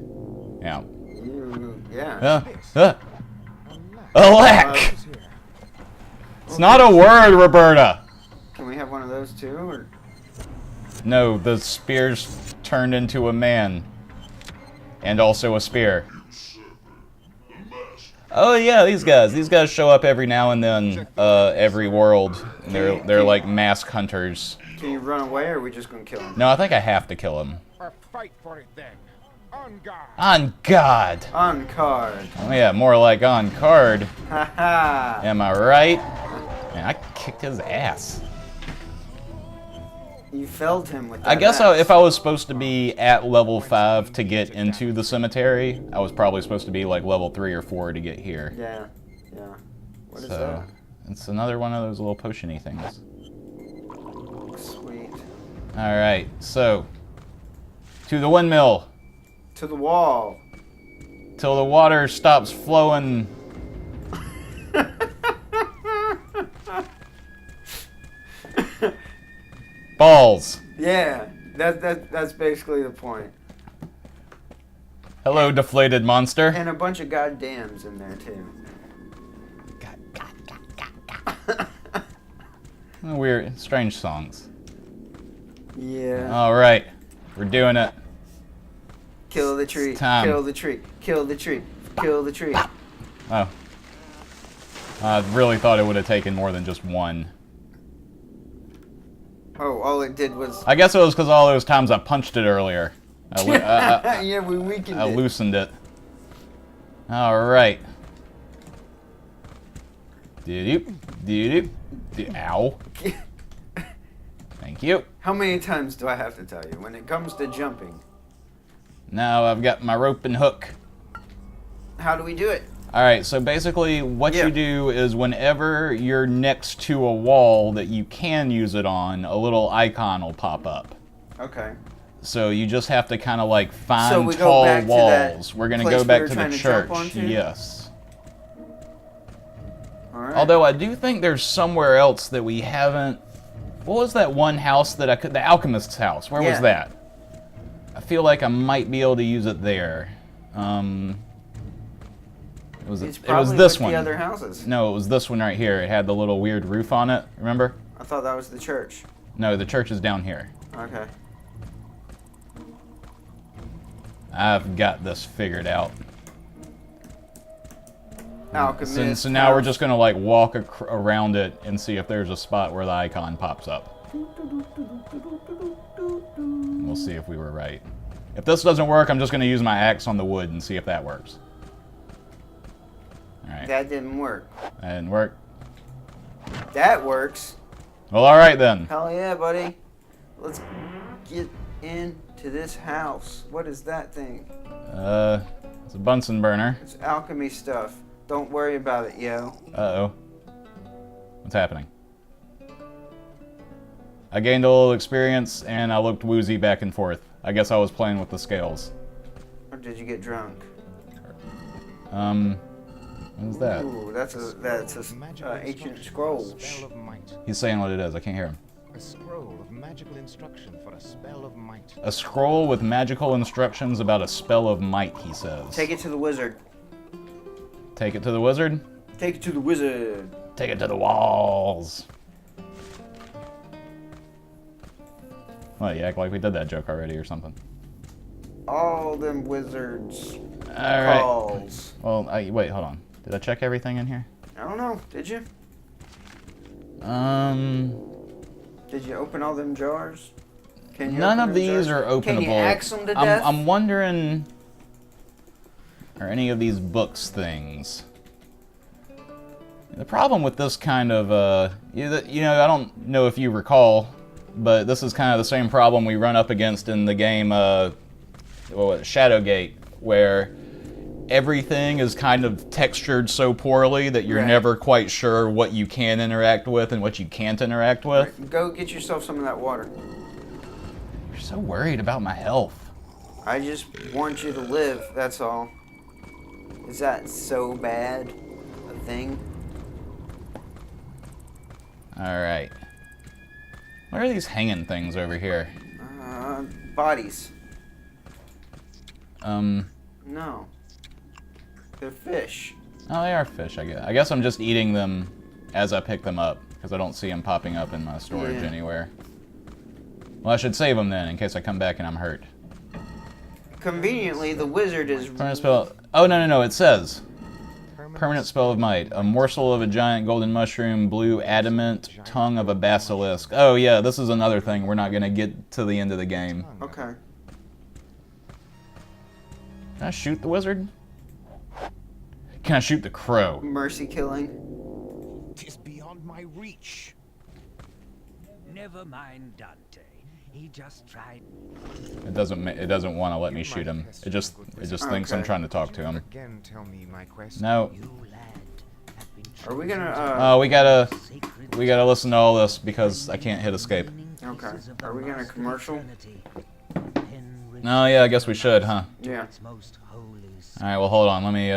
Yeah. Yeah. Alack! It's not a word, Roberta. Can we have one of those too? Or? No, the spear's turned into a man. And also a spear. Oh yeah, these guys. These guys show up every now and then, every world. And they're like mask hunters. Can you run away, or are we just gonna kill him? No, I think I have to kill him. Or fight for it then. On guard. On God! On card. Oh yeah, more like on card. Haha. Am I right? Man, I kicked his ass. You felled him with that I guess axe. if I was supposed to be at level 5 to get into the cemetery, I was probably supposed to be like level 3 or 4 to get here. Yeah. Yeah. What is So, that? it's another one of those little potion-y things. Sweet. Alright, so, to the windmill, To the wall. till the water stops flowing. Balls. Yeah. That's basically the point. Hello, deflated monster. And a bunch of goddams in there too. Weird, strange songs. Yeah. All right, we're doing it. Kill the tree. It's time. Kill the tree. Kill the tree. Kill the tree. Oh. I really thought it would have taken more than just one. Oh, all it did was... I guess it was because all those times I punched it earlier. Yeah, we weakened I it. loosened it. All right. Ow. Thank you. How many times do I have to tell you? When it comes to jumping, Now I've got my rope and hook. how do we do it? All right, so basically what Yeah. you do is whenever you're next to a wall that you can use it on, a little icon will pop up. Okay. So you just have to kind of like find So we go tall back to that walls. We're going to place go we back were to trying the to jump church. onto? Yes. All right. Although I do think there's somewhere else that we haven't... What was that one house that I could... The alchemist's house. Where was Yeah. that? I feel like I might be able to use it there. It was It's it was probably this with one. the other houses. No, it was this one right here. It had the little weird roof on it. Remember? I thought that was the church. No, the church is down here. Okay. I've got this figured out. Alchemist. So now we're house. just gonna like walk around it and see if there's a spot where the icon pops up. We'll see if we were right. If this doesn't work, I'm just gonna use my axe on the wood and see if that works. All right. That didn't work. That didn't work. That works. Well, all right then. Hell yeah, buddy. Let's get into this house. What is that thing? It's a Bunsen burner. It's alchemy stuff. Don't worry about it, yo. Uh-oh. What's happening? I gained a little experience and I looked woozy back and forth. I guess I was playing with the scales. Or did you get drunk? What is that? Ooh, that's a Magical ancient instruction scroll. for a spell of might. He's saying what it is. I can't hear him. A scroll of magical instruction for a spell of might. A scroll with magical instructions about a spell of might, he says. Take it to the wizard. Take it to the wizard? Take it to the wizard. Take it to the walls. Well, you act like we did that joke already or something. All them wizards All right. calls. Well, wait, hold on. Did I check everything in here? I don't know. Did you? Did you open all them jars? Can you None open of them these jars? are openable. Can you axe them to death? I'm wondering, are any of these books things? The problem with this kind of, you know, I don't know if you recall, but this is kind of the same problem we run up against in the game, Shadowgate, where everything is kind of textured so poorly that you're Right. never quite sure what you can interact with and what you can't interact with. Right, go get yourself some of that water. You're so worried about my health. I just want you to live, that's all. Is that so bad a thing? Alright. What are these hanging things over here? Bodies. No. They're fish. Oh, they are fish, I guess. I guess I'm just eating them as I pick them up, because I don't see them popping up in my storage Yeah. anywhere. Well, I should save them then, in case I come back and I'm hurt. Conveniently, the wizard is... Permanent spell... Oh, no, it says. Permanent spell of might. A morsel of a giant golden mushroom, blue adamant, tongue of a basilisk. Oh, yeah, this is another thing. We're not going to get to the end of the game. Okay. Can I shoot the wizard? Can I shoot the crow? Mercy killing. Tis beyond my reach. Never mind Dante. He just tried. It doesn't want to let me shoot him. It just thinks I'm Okay. trying to talk to him. Again, tell me my quest. No. You lad have been Are we gonna, Oh, we gotta sacred listen to all this because I can't hit escape. Okay. Are we gonna commercial? No, yeah, I guess we should, huh? Yeah. All right, well, hold on. Let me.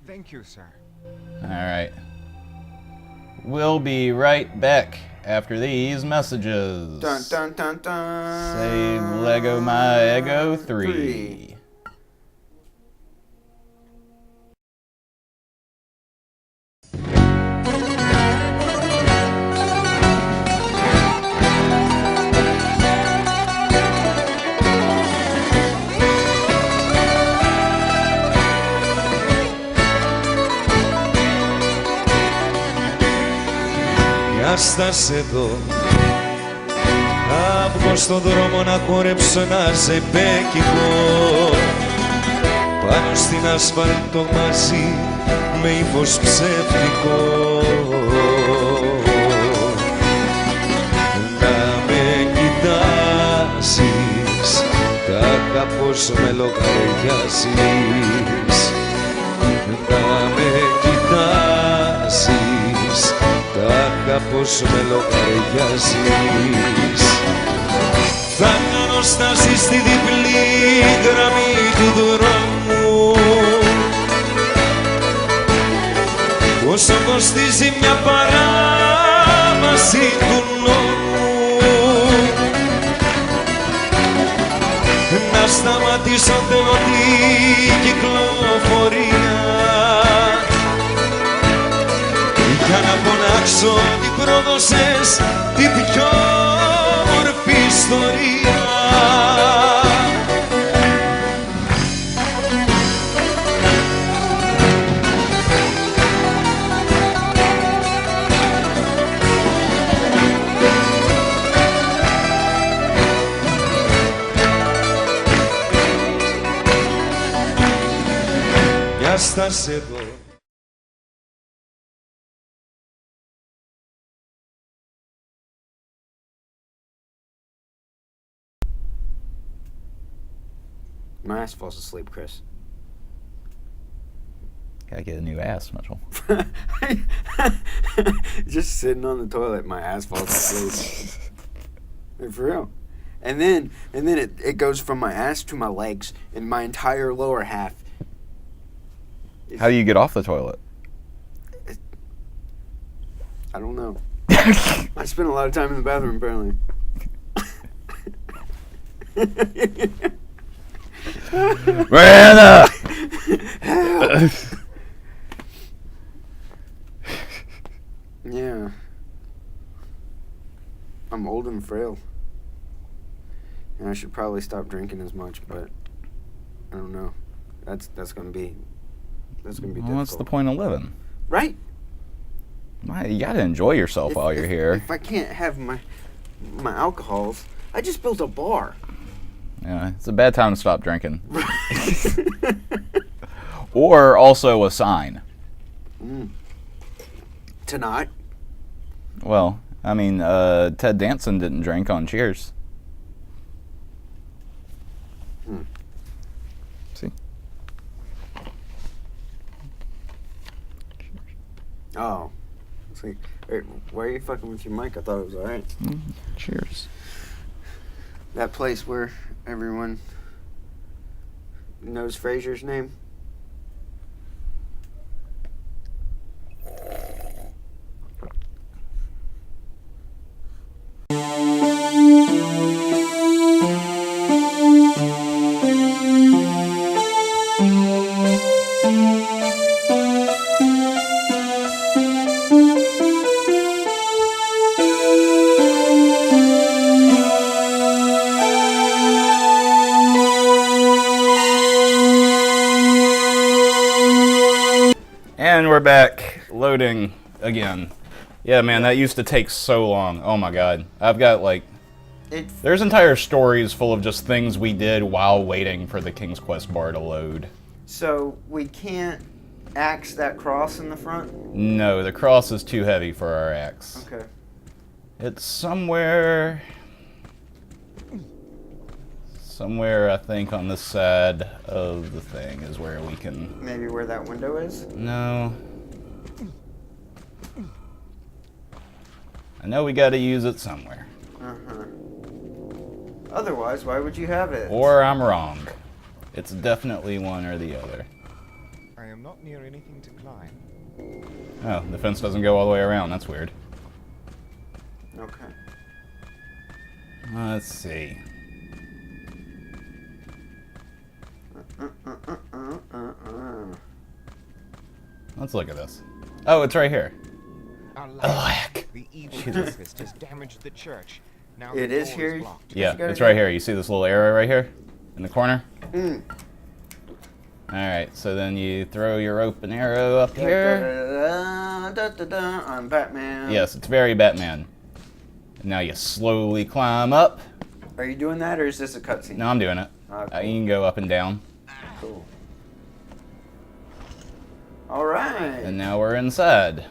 Thank you, sir. All right. We'll be right back after these messages. Dun dun dun dun. Save Lego My Ego 3. στάσαι εδώ. Θα βγω στον δρόμο να χορέψω ένα ζεμπέκικο πάνω στην ασφάλτο μαζί με ύφος ψεύτικο. Να με κοιτάζεις, τάχα πως με λογαριάζεις. Να με κοιτάζεις, τάχα πως με λογαριάζεις. Θα κάνω στάση στη διπλή γραμμή του δρόμου. Πόσο κοστίζει μια παράβαση του νόμου. Να σταματήσω θέλω την κυκλοφορία για να φωνάξω τι πρόδωσες την πιο όμορφη ιστορία. Για στάσαι εδώ. My ass falls asleep, Chris. Gotta get a new ass, Mitchell. Just sitting on the toilet, my ass falls asleep. Like, for real. And then it goes from my ass to my legs, and my entire lower half. How do you get off the toilet? I don't know. I spend a lot of time in the bathroom, apparently. Miranda! Yeah. I'm old and frail. And I should probably stop drinking as much, but I don't know. That's gonna be difficult. What's the point of living? Right? You gotta enjoy yourself while you're here. If I can't have my alcohols, I just built a bar. Yeah, it's a bad time to stop drinking. Or also a sign. To not? Well, I mean, Ted Danson didn't drink on Cheers. See? Oh. It's like, wait, why are you fucking with your mic? I thought it was alright. Cheers. That place where everyone knows Frasier's name? And we're back, loading again. Yeah, man, that used to take so long. Oh my god. I've got, like... There's entire stories full of just things we did while waiting for the King's Quest bar to load. So, we can't axe that cross in the front? No, the cross is too heavy for our axe. Okay. It's somewhere... Somewhere, I think, on this side of the thing is where we can... Maybe where that window is? No. I know we gotta use it somewhere. Uh-huh. Otherwise, why would you have it? Or I'm wrong. It's definitely one or the other. I am not near anything to climb. Oh, the fence doesn't go all the way around. That's weird. Okay. Let's see. Let's look at this. Oh, it's right here. Alack! The evil tempest has damaged the church. Now It the is door here? blocked. Yeah, it's right here. You see this little arrow right here? In the corner? Alright, so then you throw your rope and arrow up here. dun, dun, dun, dun, I'm Batman. Yes, it's very Batman. And now you slowly climb up. Are you doing that, or is this a cutscene? No, I'm doing it. Oh, cool. You can go up and down. Cool. All right. And now we're inside.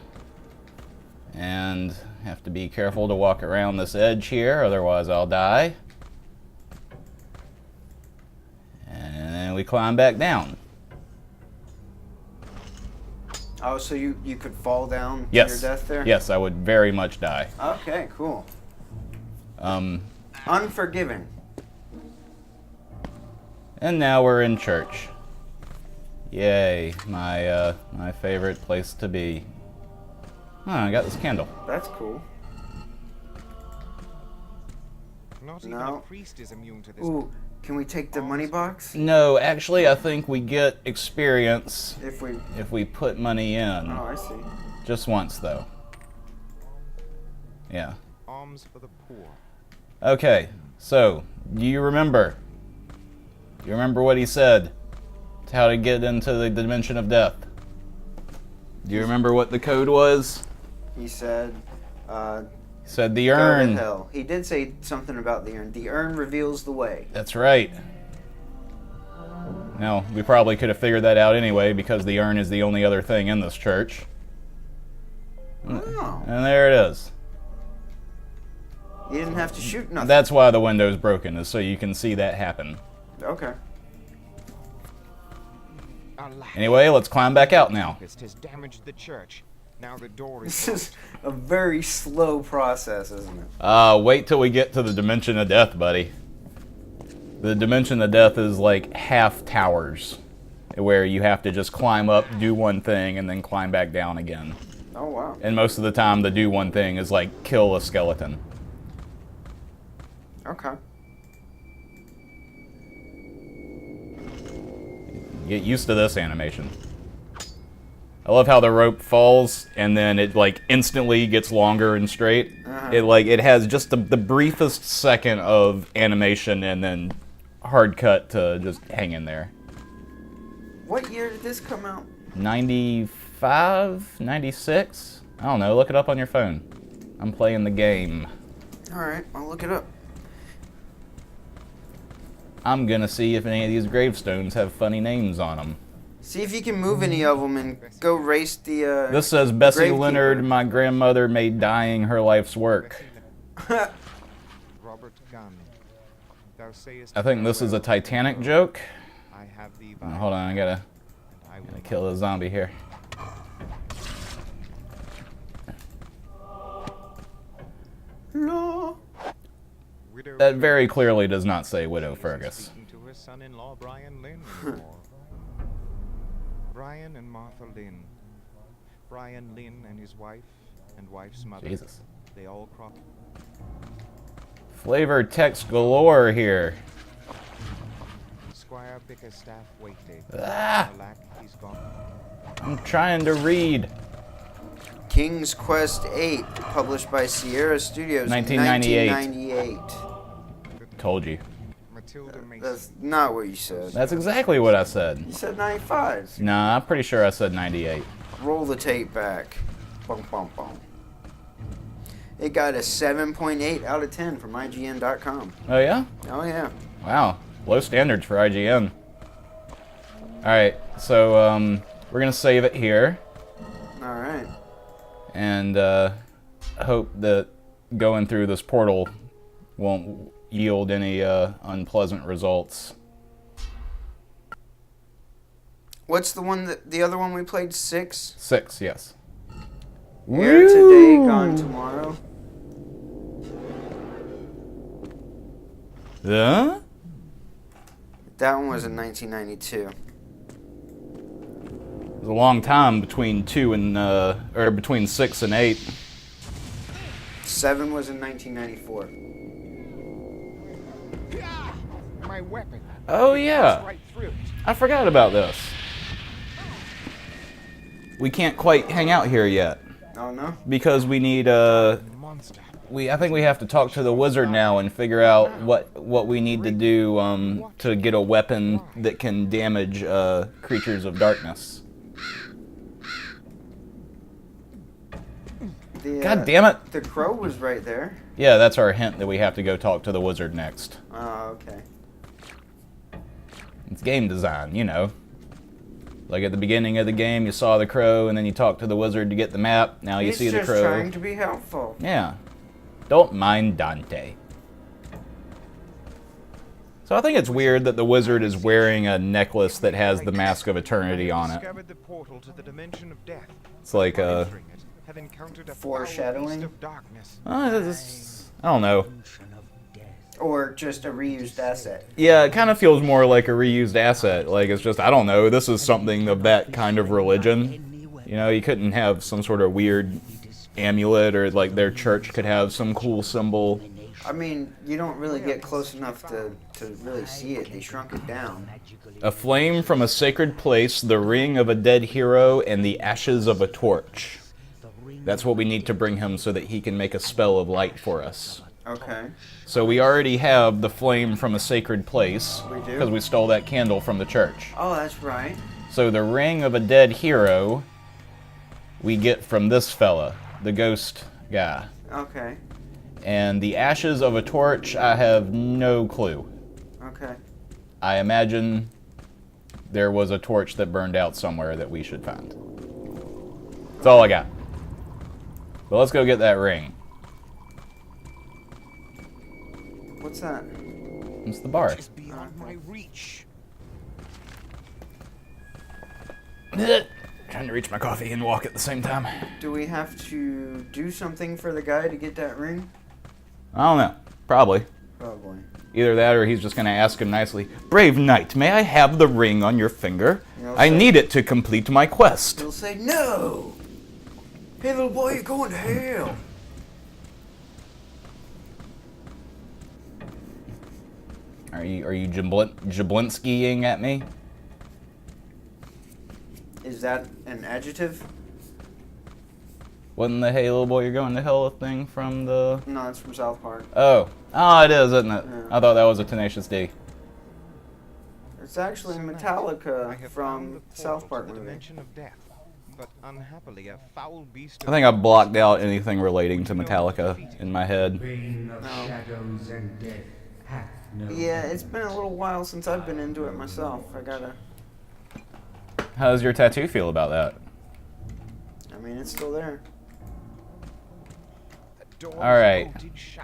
And have to be careful to walk around this edge here, otherwise I'll die. And then we climb back down. Oh, so you could fall down to Yes. your death there? Yes, I would very much die. Okay, cool. Unforgiving. And now we're in church. Yay, my favorite place to be. Oh, I got this candle. That's cool. Not even No. a priest is immune to this. Ooh, can we take the money box? No, actually, I think we get experience If we put money in. Oh, I see. Just once, though. Yeah. Alms for the poor. Okay, so, do you remember? You remember what he said? How to get into the dimension of death. Do you remember what the code was? He said, He said the go to urn. hell. He did say something about the urn. The urn reveals the way. That's right. Now, we probably could have figured that out anyway because the urn is the only other thing in this church. Oh. And there it is. You didn't have to shoot nothing. That's why the window's broken, is so you can see that happen. Okay. Alas, Anyway, let's climb back out now. this has damaged the church. Now the door This is is a very slow process, isn't it? Wait till we get to the dimension of death, buddy. The dimension of death is like half towers, where you have to just climb up, do one thing, and then climb back down again. Oh, wow. And most of the time, the do one thing is like kill a skeleton. Okay. Get used to this animation. I love how the rope falls and then it like instantly gets longer and straight. It has just the briefest second of animation and then hard cut to just hang in there. What year did this come out? 95, 96? I don't know, look it up on your phone. I'm playing the game. Alright, I'll look it up. I'm gonna see if any of these gravestones have funny names on them. See if you can move any of them and go race the, This says Bessie Gravekeeper. Leonard, my grandmother made dying her life's work. Robert Gunn. Thou sayest I think this is a Titanic joke. I have thee Oh, by hold on, I gotta I will kill the zombie here. No. Widow That very clearly does not say Widow Fergus. speaking to her son-in-law Brian Lynn anymore. Brian and Martha Lynn. Brian Lynn and his wife and wife's mother. Jesus. They all cropped. Flavor text galore here. Squire Bickerstaff waited. Ah, Alack, he's gone. I'm trying to read. King's Quest 8, published by Sierra Studios, 1998. 1998. Told you. Matilda Mason. That's not what you said. That's exactly what I said. You said 95. Nah, I'm pretty sure I said 98. Roll the tape back. Bum, bum, bum. It got a 7.8 out of 10 from IGN.com. Oh yeah? Oh, yeah. Wow. Low standards for IGN. Alright, so we're gonna save it here. Alright. And hope that going through this portal won't yield any unpleasant results. What's the one that the other one we played? 6? 6, yes. Here today, gone tomorrow. Huh? That one was in 1992. There's a long time between 2 and or between 6 and 8. 7 was in 1994. My weapon. Oh yeah, Right through it. I forgot about this. We can't quite hang out here yet Oh, no? because we need Monster. I think we have to talk to the wizard now and figure out what we need to do to get a weapon that can damage creatures of darkness. God damn it! The crow was right there. Yeah, that's our hint that we have to go talk to the wizard next. Oh, okay. It's game design, you know. Like at the beginning of the game, you saw the crow, and then you talk to the wizard to get the map. Now you see the crow. He's just trying to be helpful. Yeah. Don't mind Dante. So I think it's weird that the wizard is wearing a necklace that has the Mask of Eternity on it. Discovered the portal to the dimension of death. It's like a... Entering it, have encountered a Foreshadowing? foul beast of darkness. I don't know. Or just a reused asset. Yeah, it kind of feels more like a reused asset. Like, it's just, I don't know, this is something of that kind of religion. You know, you couldn't have some sort of weird amulet, or like their church could have some cool symbol. I mean, you don't really get close enough to really see it. They shrunk it down. A flame from a sacred place, the ring of a dead hero, and the ashes of a torch. That's what we need to bring him so that he can make a spell of light for us. Okay. So we already have the flame from a sacred place. We do? Because we stole that candle from the church. Oh, that's right. So the ring of a dead hero we get from this fella, the ghost guy. Okay. And the ashes of a torch, I have no clue. Okay. I imagine there was a torch that burned out somewhere that we should find. That's all I got. But let's go get that ring. What's that? It's the bar. Is beyond my reach. Trying to reach my coffee and walk at the same time. Do we have to do something for the guy to get that ring? I don't know. Probably. Probably. Either that or he's just going to ask him nicely, "Brave knight, may I have the ring on your finger? He'll I say- need it to complete my quest." He'll say, no! Hey, little boy, you're going to hell. Are you Jablinskiing at me? Is that an adjective? Wasn't the "Hey little boy, you're going to hell" thing from the... No, it's from South Park. Oh, it is, isn't it? Yeah. I thought that was a Tenacious D. It's actually I Metallica have found from the the South portal Park to the movie. dimension of death, but unhappily a foul beast. I think I blocked out anything relating to Metallica in my head. Reign of shadows and death hath no Yeah, it's been a little while since I've been into it myself. I gotta... How does your tattoo feel about that? I mean, it's still there. Alright,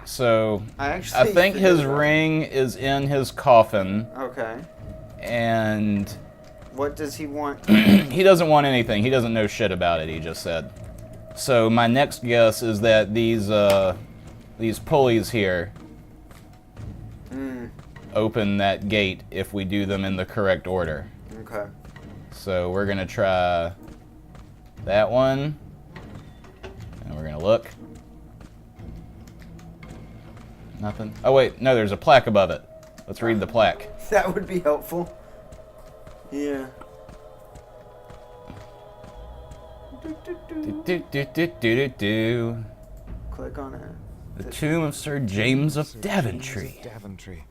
so I I think his forget about ring is in his coffin, it. Okay. and What does he want? he doesn't want anything. He doesn't know shit about it, he just said. So my next guess is that these pulleys here open that gate if we do them in the correct order. Okay. So we're gonna try that one, and we're gonna look. Nothing. Oh wait, no, there's a plaque above it. Let's read the plaque. That would be helpful. Yeah. Do. Click on it. The tomb of Sir James of Daventry. Daventry.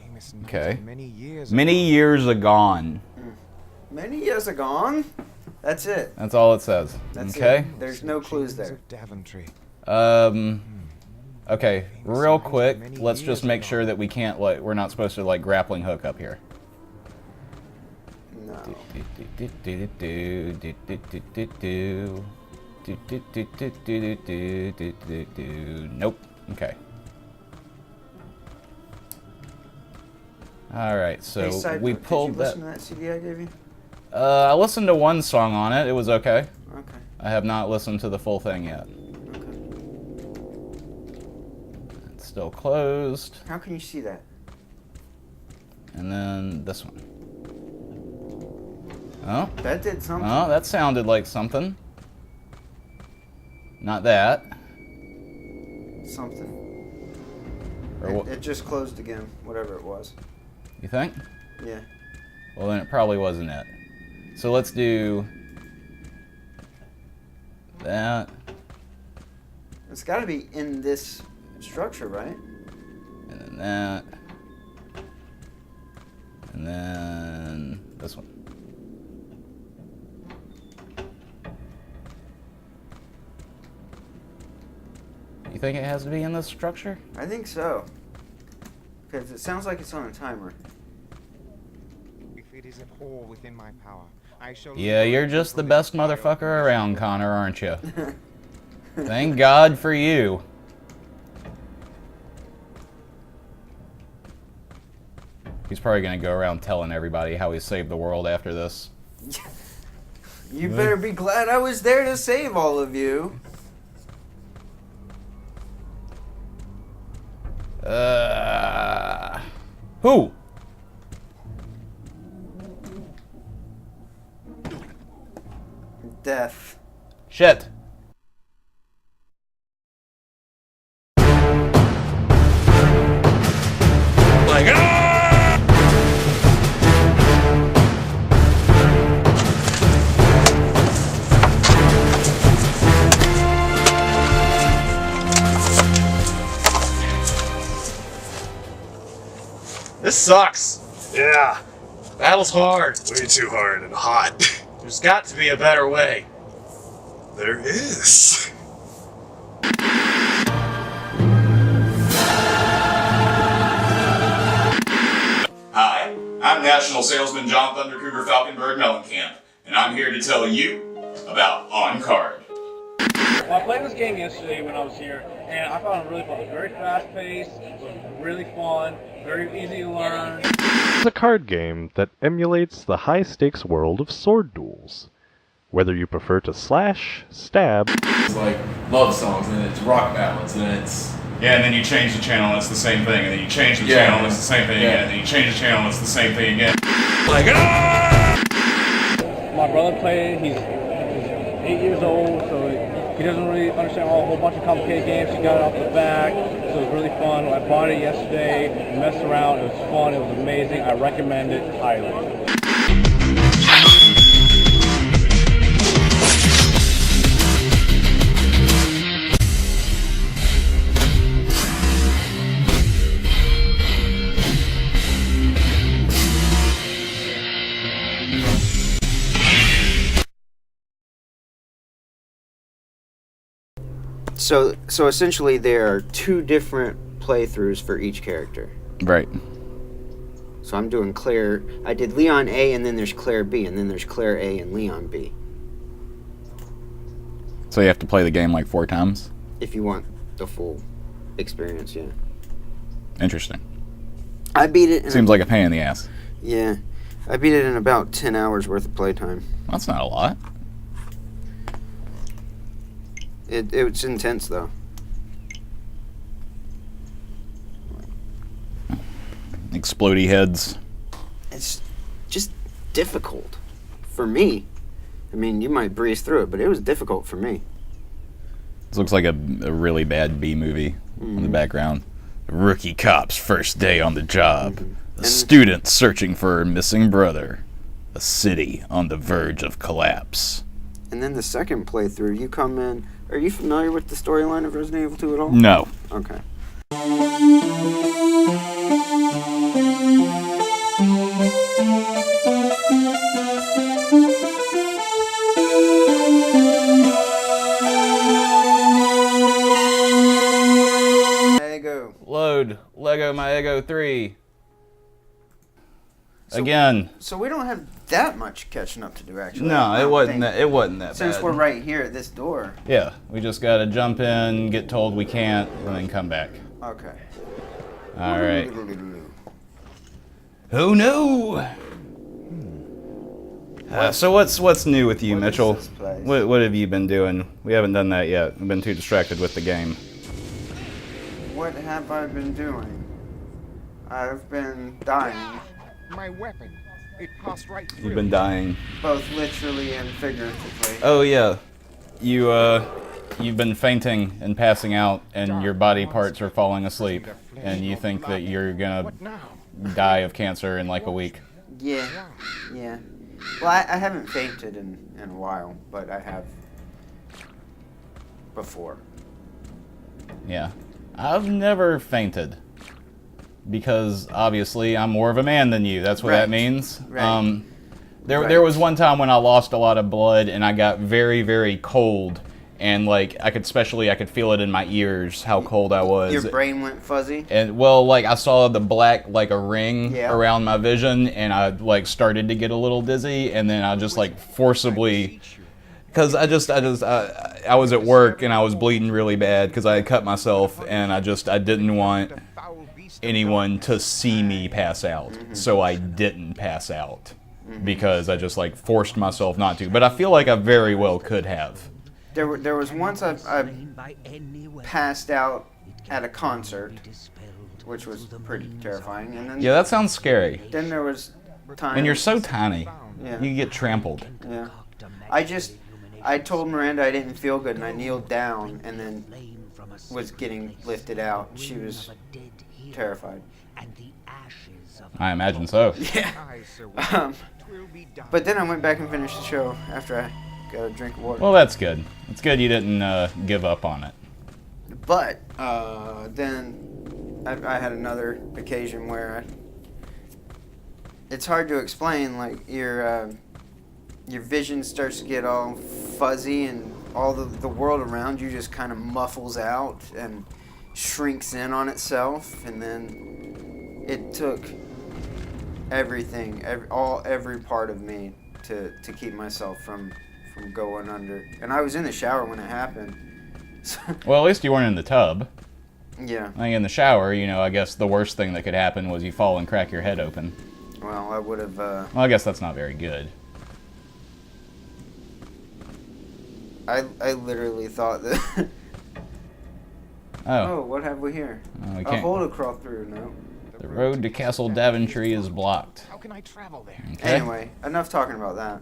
Famous knight Okay. Many years Many years agone. Many years agone. That's it. That's all it says. That's Okay. it. There's no clues James there. of Daventry. Okay, real quick, let's just make sure that we can't, like, we're not supposed to, like, grappling hook up here. No. Nope. Okay. Alright, so Hey, side we note, pulled did you that. listen to that CD I gave you? I listened to one song on it. It was okay. Okay. I have not listened to the full thing yet. Okay. It's still closed. How can you see that? And then this one. Oh, That did something. oh, that sounded like something. Not that. Something. Or what? It just closed again, whatever it was. You think? Yeah. Well, then it probably wasn't it. So let's do that, It's got to be in this structure, right? and then that, and then this one. You think it has to be in this structure? I think so. Because it sounds like it's on a timer. If it is at all within my power, I shall... Yeah, you're just the best motherfucker around, Connor, aren't you? Thank God for you. He's probably gonna go around telling everybody how he saved the world after this. You better be glad I was there to save all of you. Who? Death. Shit. Like, ah! This sucks. Yeah, Battle's hard. way too hard and hot. There's got to be a better way. There is. Hi, I'm National Salesman John Thunder Cougar Falconberg Mellencamp, and I'm here to tell you about On Card. Well, I played this game yesterday when I was here, and I found it really fun. It was very fast-paced, it was really fun, very easy to learn. It's a card game that emulates the high-stakes world of sword duels. Whether you prefer to slash, stab, It's like love songs, and then it's rock ballads, and then it's... Yeah, and then you change the channel and it's the same thing, and then you change the channel and it's the same thing again, and then you change the channel and it's the same thing again. Like, ah! My brother played, he's 8 years old, so he doesn't really understand a whole bunch of complicated games. He got it off the back, so it was really fun. I bought it yesterday, messed around, it was fun, it was amazing. I recommend it highly. So essentially there are two different playthroughs for each character. Right. So I'm doing Claire. I did Leon A, and then there's Claire B, and then there's Claire A and Leon B. So you have to play the game like 4 times? If you want the full experience, yeah. Interesting. I beat it. Seems like a pain in the ass. Yeah, I beat it in about 10 hours worth of playtime. That's not a lot. It's intense though. Explodey heads. It's just difficult for me. I mean, you might breeze through it, but it was difficult for me. This looks like a really bad B movie in the background. Rookie cop's first day on the job. A student searching for her missing brother. A city on the verge of collapse. And then the second playthrough, you come in. Are you familiar with the storyline of Resident Evil 2 at all? No. Okay. Lego. Load. Lego My Ego 3. Again. So we don't have that much catching up to do, actually. No, it wasn't that Since bad. we're right here at this door. Yeah, we just gotta jump in, get told we can't, and then come back. Okay. All right. Oh no! So what's new with you, What is Mitchell? this place? What have you been doing? We haven't done that yet. We've been too distracted with the game. What have I been doing? I've been dying, My weapon, it passed right through. You've been dying. both literally and figuratively. Oh yeah, you've been fainting and passing out, and your body parts are falling asleep, and you think that you're gonna What now? die of cancer in like a week. Yeah, yeah. Well, I haven't fainted in a while, but I have before. Yeah, I've never fainted. Because obviously I'm more of a man than you. That's what that means. Right. There was one time when I lost a lot of blood and I got very, very cold, and like I could feel it in my ears how cold I was. Your brain went fuzzy. And well, like I saw the black like a ring Yeah. around my vision, and I like started to get a little dizzy, and then I just like forcibly, because I was at work and I was bleeding really bad because I had cut myself, and I didn't want anyone to see me pass out, so I didn't pass out because I just like forced myself not to. But I feel like I very well could have. There was once I passed out at a concert, which was pretty terrifying, and then Yeah, that sounds scary. then there was time. And you're so tiny, Yeah. you get trampled. Yeah. I told Miranda I didn't feel good, and I kneeled down, and then was getting lifted out. She was terrified. I imagine so. Yeah. But then I went back and finished the show after I got a drink of water. Well, that's good. It's good you didn't give up on it. But then I had another occasion where it's hard to explain. Like your vision starts to get all fuzzy, and all the world around you just kind of muffles out and shrinks in on itself. And then it took everything, every part of me to keep myself from going under. And I was in the shower when it happened. So, Well, at least you weren't in the tub. yeah. Like in the shower, I guess the worst thing that could happen was you fall and crack your head open. Well, I would have. Well, I guess that's not very good. I literally thought that. Oh, What have we here? we A can't. hole to crawl through. No. The road to Castle Daventry is blocked. How can I travel there? Okay. Anyway, enough talking about that.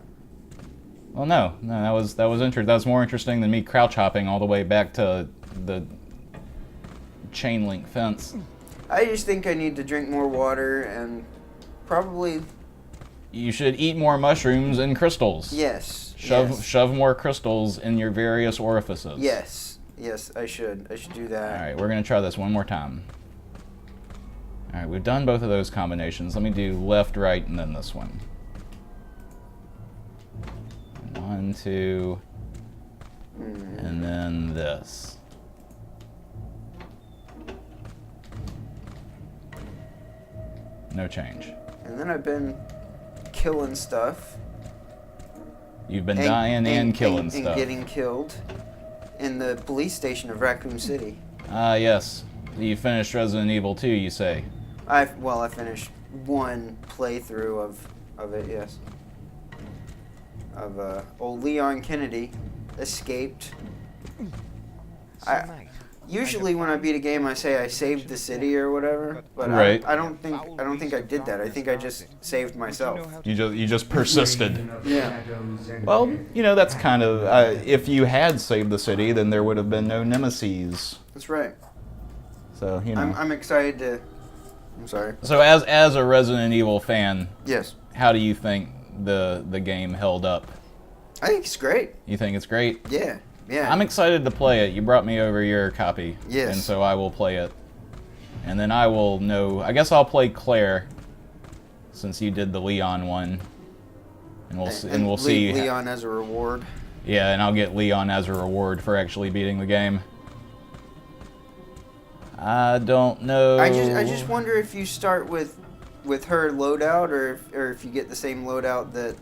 Well, no, that was interesting. That was more interesting than me crouch hopping all the way back to the chain link fence. I just think I need to drink more water and probably You should eat more mushrooms and crystals. yes. Shove more crystals in your various orifices. Yes. Yes, I should. I should do that. All right, we're gonna try this one more time. All right, we've done both of those combinations. Let me do left, right, and then this one. 1, 2, and then this. No change. And then I've been killing stuff. You've been dying and killing and stuff. getting killed in the police station of Raccoon City. Ah, yes. You finished Resident Evil 2, you say. I finished one playthrough of it, yes. Of old Leon Kennedy escaped. Usually when I beat a game I say I saved the city or whatever, but Right. I don't think I did that. I think I just saved myself. You just persisted. Yeah. Well, that's kind of if you had saved the city, then there would have been no nemesis. That's right. So I'm excited to. I'm sorry. So as a Resident Evil fan, Yes. how do you think the game held up? I think it's great. You think it's great? Yeah. Yeah. I'm excited to play it. You brought me over your copy. Yes. And so I will play it. And then I will know. I guess I'll play Claire, since you did the Leon one. And we'll see. Leon as a reward. Yeah, and I'll get Leon as a reward for actually beating the game. I don't know. I just wonder if you start with her loadout, or if you get the same loadout that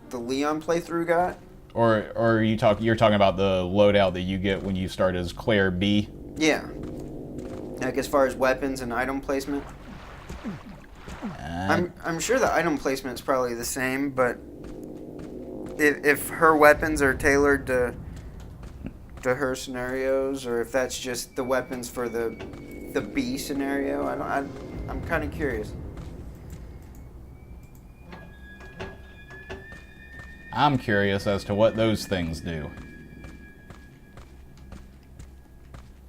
the Leon playthrough got. Or you're talking about the loadout that you get when you start as Claire B. Yeah. Like as far as weapons and item placement. I'm sure the item placement's probably the same, but if her weapons are tailored to her scenarios, or if that's just the weapons for the B scenario, I'm kind of curious. I'm curious as to what those things do.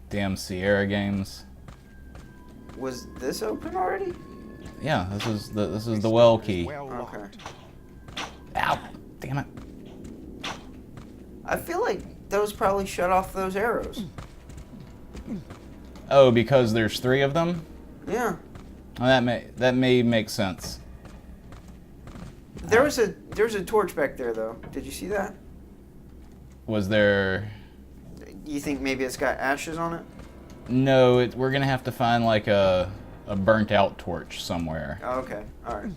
Damn Sierra games. Was this open already? Yeah, this is the well key. Okay. Ow! Damn it. I feel like those probably shut off those arrows. Oh, because there's 3 of them? Yeah. Well, that may make sense. There was a torch back there though. Did you see that? Was there? You think maybe it's got ashes on it? No, we're gonna have to find like a burnt out torch somewhere. Oh, okay, alright.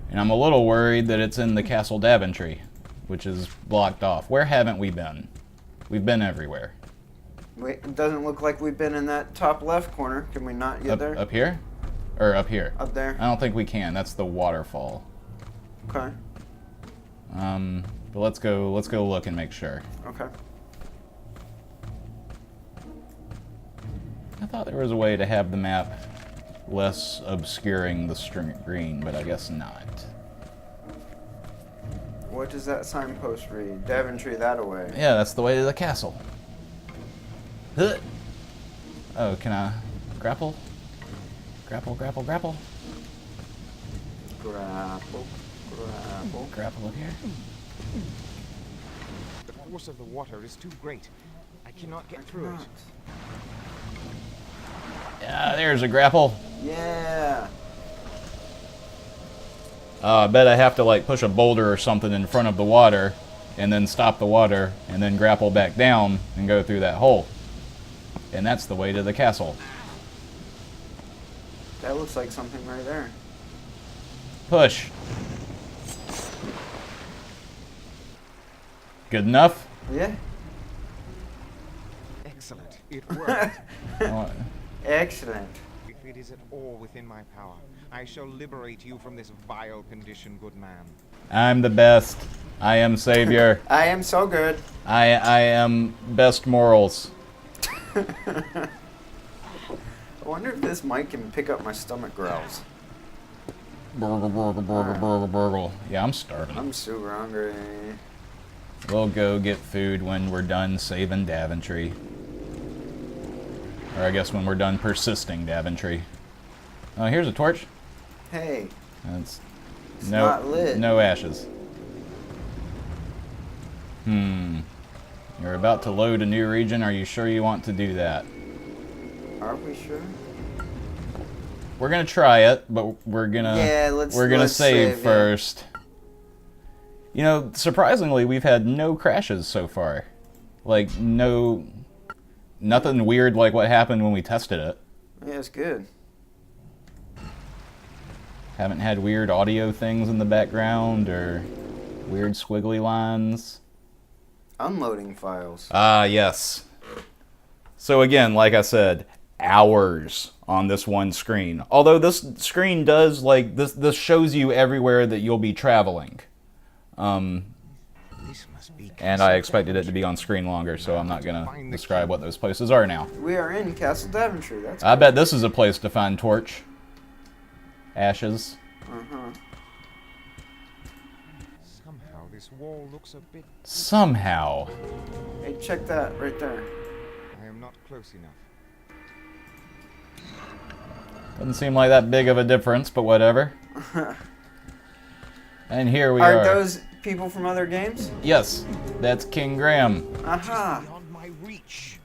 And I'm a little worried that it's in the Castle Daventry, which is blocked off. Where haven't we been? We've been everywhere. Wait, it doesn't look like we've been in that top left corner. Can we not get there? Up here? Or up here? Up there. I don't think we can. That's the waterfall. Okay. But let's go look and make sure. Okay. I thought there was a way to have the map less obscuring the screen, but I guess not. What does that signpost read? Daventry that away. Yeah, that's the way to the castle. Huh. Oh, can I grapple? Grapple, grapple, grapple. Grapple, grapple. Grapple up here. The force of the water is too great. I cannot get through it. Yeah, there's a grapple. Yeah. I bet I have to like push a boulder or something in front of the water and then stop the water and then grapple back down and go through that hole. And that's the way to the castle. That looks like something right there. Push. Good enough? Yeah. Excellent. It worked. Excellent. If it is at all within my power, I shall liberate you from this vile condition, good man. I'm the best. I am savior. I am so good. I am best morals. I wonder if this mic can pick up my stomach growls. Burgle, burgle, burgle, burgle, burgle. Yeah, I'm starving. I'm super hungry. We'll go get food when we're done saving Daventry. Or I guess when we're done persisting Daventry. Oh, here's a torch. Hey. That's It's not lit. No ashes. You're about to load a new region. Are you sure you want to do that? Are we sure? We're gonna try it, but we're gonna let's save yeah. first. You know, surprisingly, we've had no crashes so far. Like nothing weird like what happened when we tested it. Yeah, it's good. Haven't had weird audio things in the background or weird squiggly lines. Unloading files. Ah, yes. So again, like I said, hours on this one screen. Although this screen does, like, this shows you everywhere that you'll be traveling. And I expected it to be on screen longer, so I'm not going to describe what those places are now. We are in Castle Daventry. That's I bet this is a place to find torch. Ashes. Somehow this wall looks a bit... Somehow. Hey, check that right there. I am not close enough. Doesn't seem like that big of a difference, but whatever. And here we are. Are those people from other games? Yes, that's King Graham. Aha. Beyond my reach.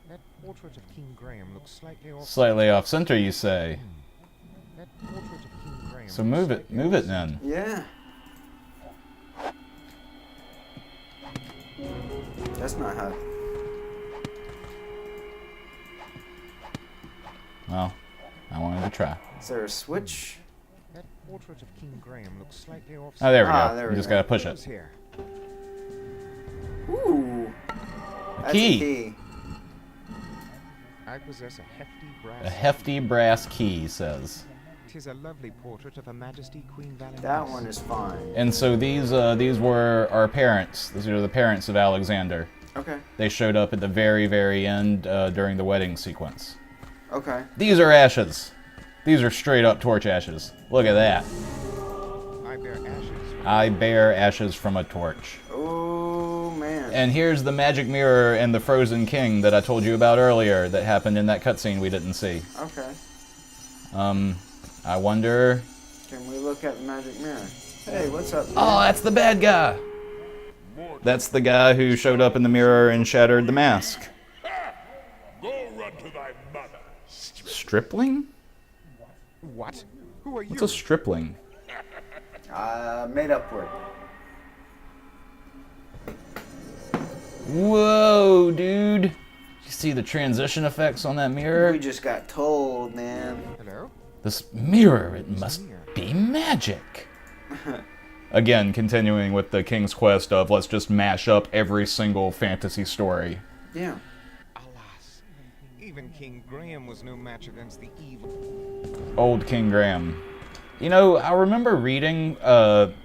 That portrait of King Graham looks slightly off. Slightly off center, you say. That portrait of King Graham. So move it then. Yeah. That's not how. Well, I wanted to try. Is there a switch? That portrait of King Graham looks slightly off. Oh, there we go. There You we just go. gotta push it. Here. Ooh. That's Key. A key. I possess a hefty brass. A hefty brass key, says. 'Tis a lovely portrait of Her Majesty Queen Valentine. That one is fine. And so these were our parents. These are the parents of Alexander. Okay. They showed up at the very, very end during the wedding sequence. Okay. These are ashes. These are straight up torch ashes. Look at that. I bear ashes. I bear ashes from a torch. Oh, man. And here's the magic mirror and the frozen king that I told you about earlier that happened in that cutscene we didn't see. Okay. I wonder... Can we look at the magic mirror? Hey, what's up, man? Oh, that's the bad guy! That's the guy who showed up in the mirror and shattered the mask. Go run to thy mother. Stripling? What? Who are you? What's a stripling? Made up word. Whoa, dude. You see the transition effects on that mirror? We just got told, man. Hello? This mirror, it must be magic. Again, continuing with the King's Quest of let's just mash up every single fantasy story. Yeah. Alas, even King Graham was no match against the evil. Old King Graham. You know, I remember reading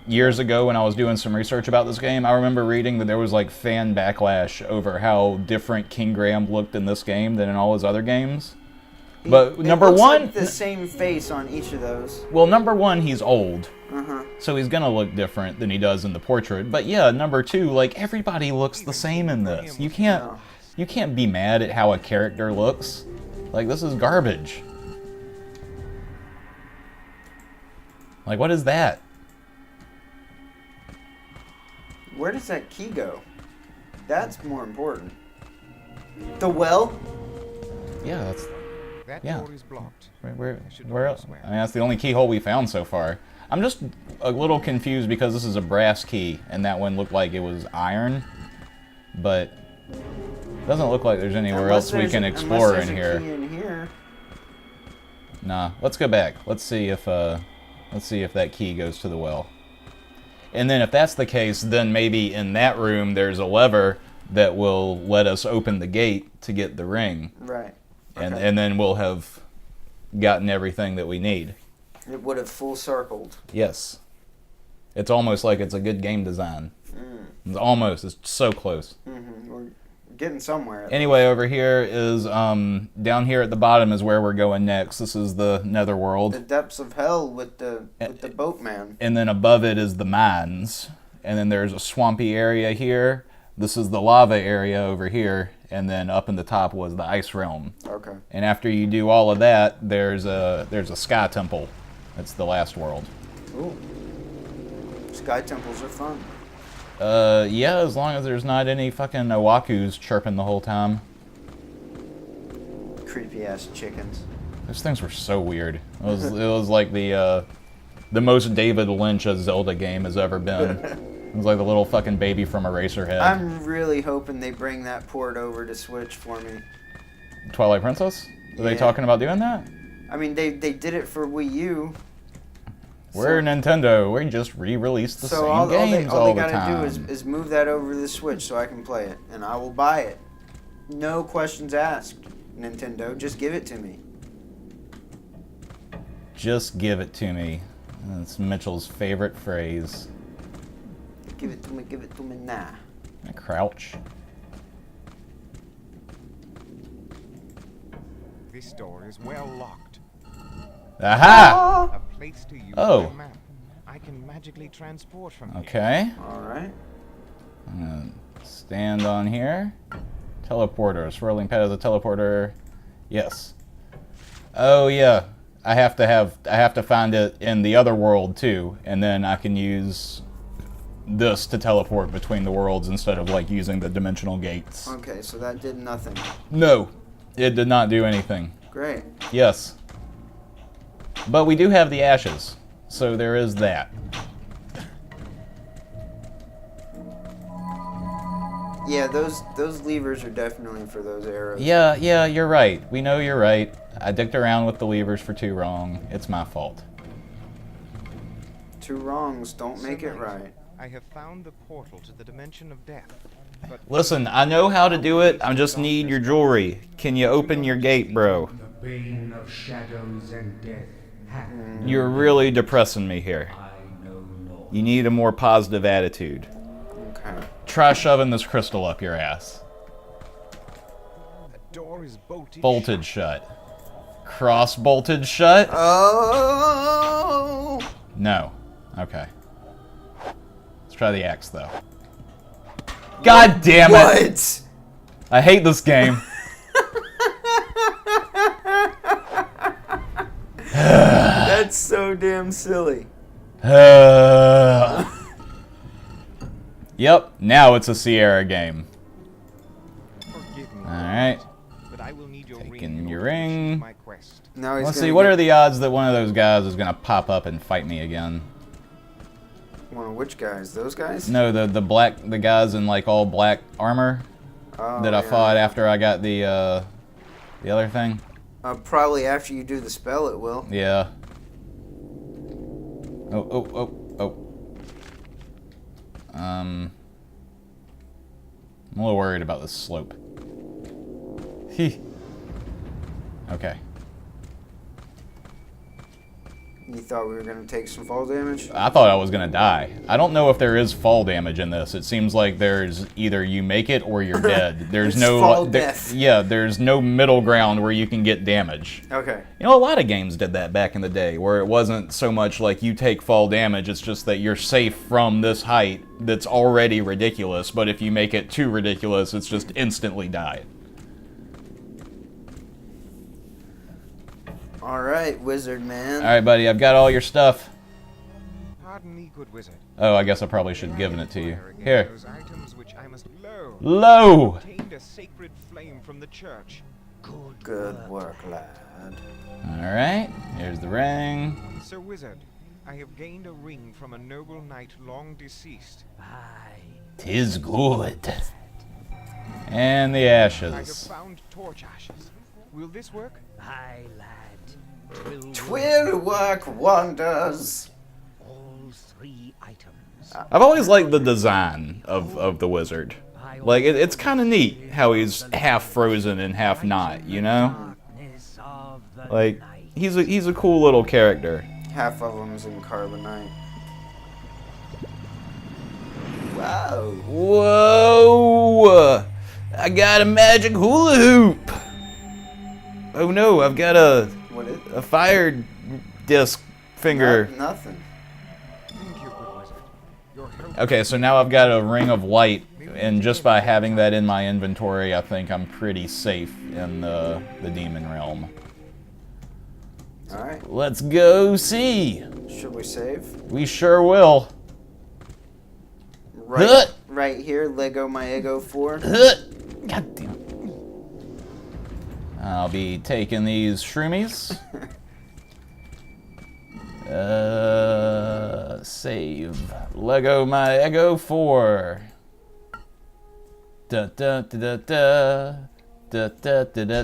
years ago when I was doing some research about this game, I remember reading that there was like fan backlash over how different King Graham looked in this game than in all his other games. But number one, like the same face on each of those. Well, number one, he's old. Uh-huh. So he's gonna look different than he does in the portrait. But yeah, number two, like everybody looks the same in this. You can't be mad at how a character looks. Like this is garbage. Like what is that? Where does that key go? That's more important. The well? Yeah, that's That yeah. door is blocked. Where else? I mean, that's the only keyhole we found so far. I'm just a little confused because this is a brass key, and that one looked like it was iron, but it doesn't look like there's anywhere else we can explore in here. Key in here. Nah, let's go back. Let's see if that key goes to the well. And then if that's the case, then maybe in that room there's a lever that will let us open the gate to get the ring. Right. And then we'll have gotten everything that we need. It would have full circled. Yes. It's almost like it's a good game design. It's almost. It's so close. We're getting somewhere. Anyway, over here is, down here at the bottom is where we're going next. This is the Netherworld. The depths of hell with the boatman. And then above it is the mines. And then there's a swampy area here. This is the lava area over here. And then up in the top was the ice realm. Okay. And after you do all of that, there's a sky temple. That's the last world. Ooh. Sky temples are fun. Yeah, as long as there's not any fucking Owakus chirping the whole time. Creepy ass chickens. Those things were so weird. It was like the most David Lynch a Zelda game has ever been. It was like the little fucking baby from Eraserhead. I'm really hoping they bring that port over to Switch for me. Twilight Princess? Are they talking about doing that? I mean, they did it for Wii U. We're Nintendo. We just re-release the same games all the time. All they gotta do is move that over to the Switch so I can play it, and I will buy it. No questions asked, Nintendo. Just give it to me. Just give it to me. That's Mitchell's favorite phrase. Give it to me now. Crouch. This door is well locked. Aha! A place to use Oh. my map. I can magically transport from here. Okay. Alright. I'm gonna stand on here. Teleporter. Swirling pad is a teleporter. Yes. Oh yeah. I have to find it in the other world too, and then I can use this to teleport between the worlds instead of like using the dimensional gates. Okay, so that did nothing. No, it did not do anything. Great. Yes. But we do have the ashes, so there is that. Yeah, those levers are definitely for those arrows. Yeah, you're right. We know you're right. I dicked around with the levers for too long. It's my fault. Two wrongs don't make it right. I have found the portal to the dimension of death. But Listen, I know how to do it. I just need your jewelry. Can you open your gate, bro? The bane of shadows and death hath You're really depressing me here. I know not. You need a more positive attitude. Okay. Try shoving this crystal up your ass. the door is bolted. Bolted shut. Cross bolted shut? Oh! No. Okay. Let's try the axe though. God damn it! What? I hate this game. That's so damn silly. Yep, now it's a Sierra game. Forgive me, Alright. but I will need your Taking ring your in order to ring. achieve my quest. Now he's Let's gonna see, what get- are the odds that one of those guys is gonna pop up and fight me again? One of which guys? Those guys? No, the guys in like all black armor. that I fought after I got the other thing. Probably after you do the spell, it will. Yeah. Oh. I'm a little worried about this slope. Okay. You thought we were going to take some fall damage? I thought I was going to die. I don't know if there is fall damage in this. It seems like there's either you make it or you're dead. There's no fall death. Yeah, there's no middle ground where you can get damage. Okay. You know, a lot of games did that back in the day, where it wasn't so much like you take fall damage, it's just that you're safe from this height that's already ridiculous, but if you make it too ridiculous, it's just instantly die. Alright, wizard man. Alright, buddy, I've got all your stuff. Pardon me, good wizard. Oh, I guess I probably should have given it to you. Here. Those items which I must Lo! Obtained a sacred flame from the church. Good work, lad. Alright, here's the ring. Sir Wizard, I have gained a ring from a noble knight long deceased. Tis good. And the I have ashes. found torch ashes. Will this work? Aye, lad. Twill work wonders. All 3 items. I've always liked the design of the wizard. Like, it's kind of neat how he's half frozen and half not, you know? Like, he's a cool little character. Half of them's in carbonite. Wow. Whoa! I got a magic hula hoop! Oh no, I've got a fire disc finger. Nothing. Okay, so now I've got a ring of light, and just by having that in my inventory, I think I'm pretty safe in the demon realm. Alright. Let's go see! Should we save? We sure will. Right here, Lego my Ego 4. God damn it. I'll be taking these shroomies. Save. Lego my Ego 4. Da da da da da da da da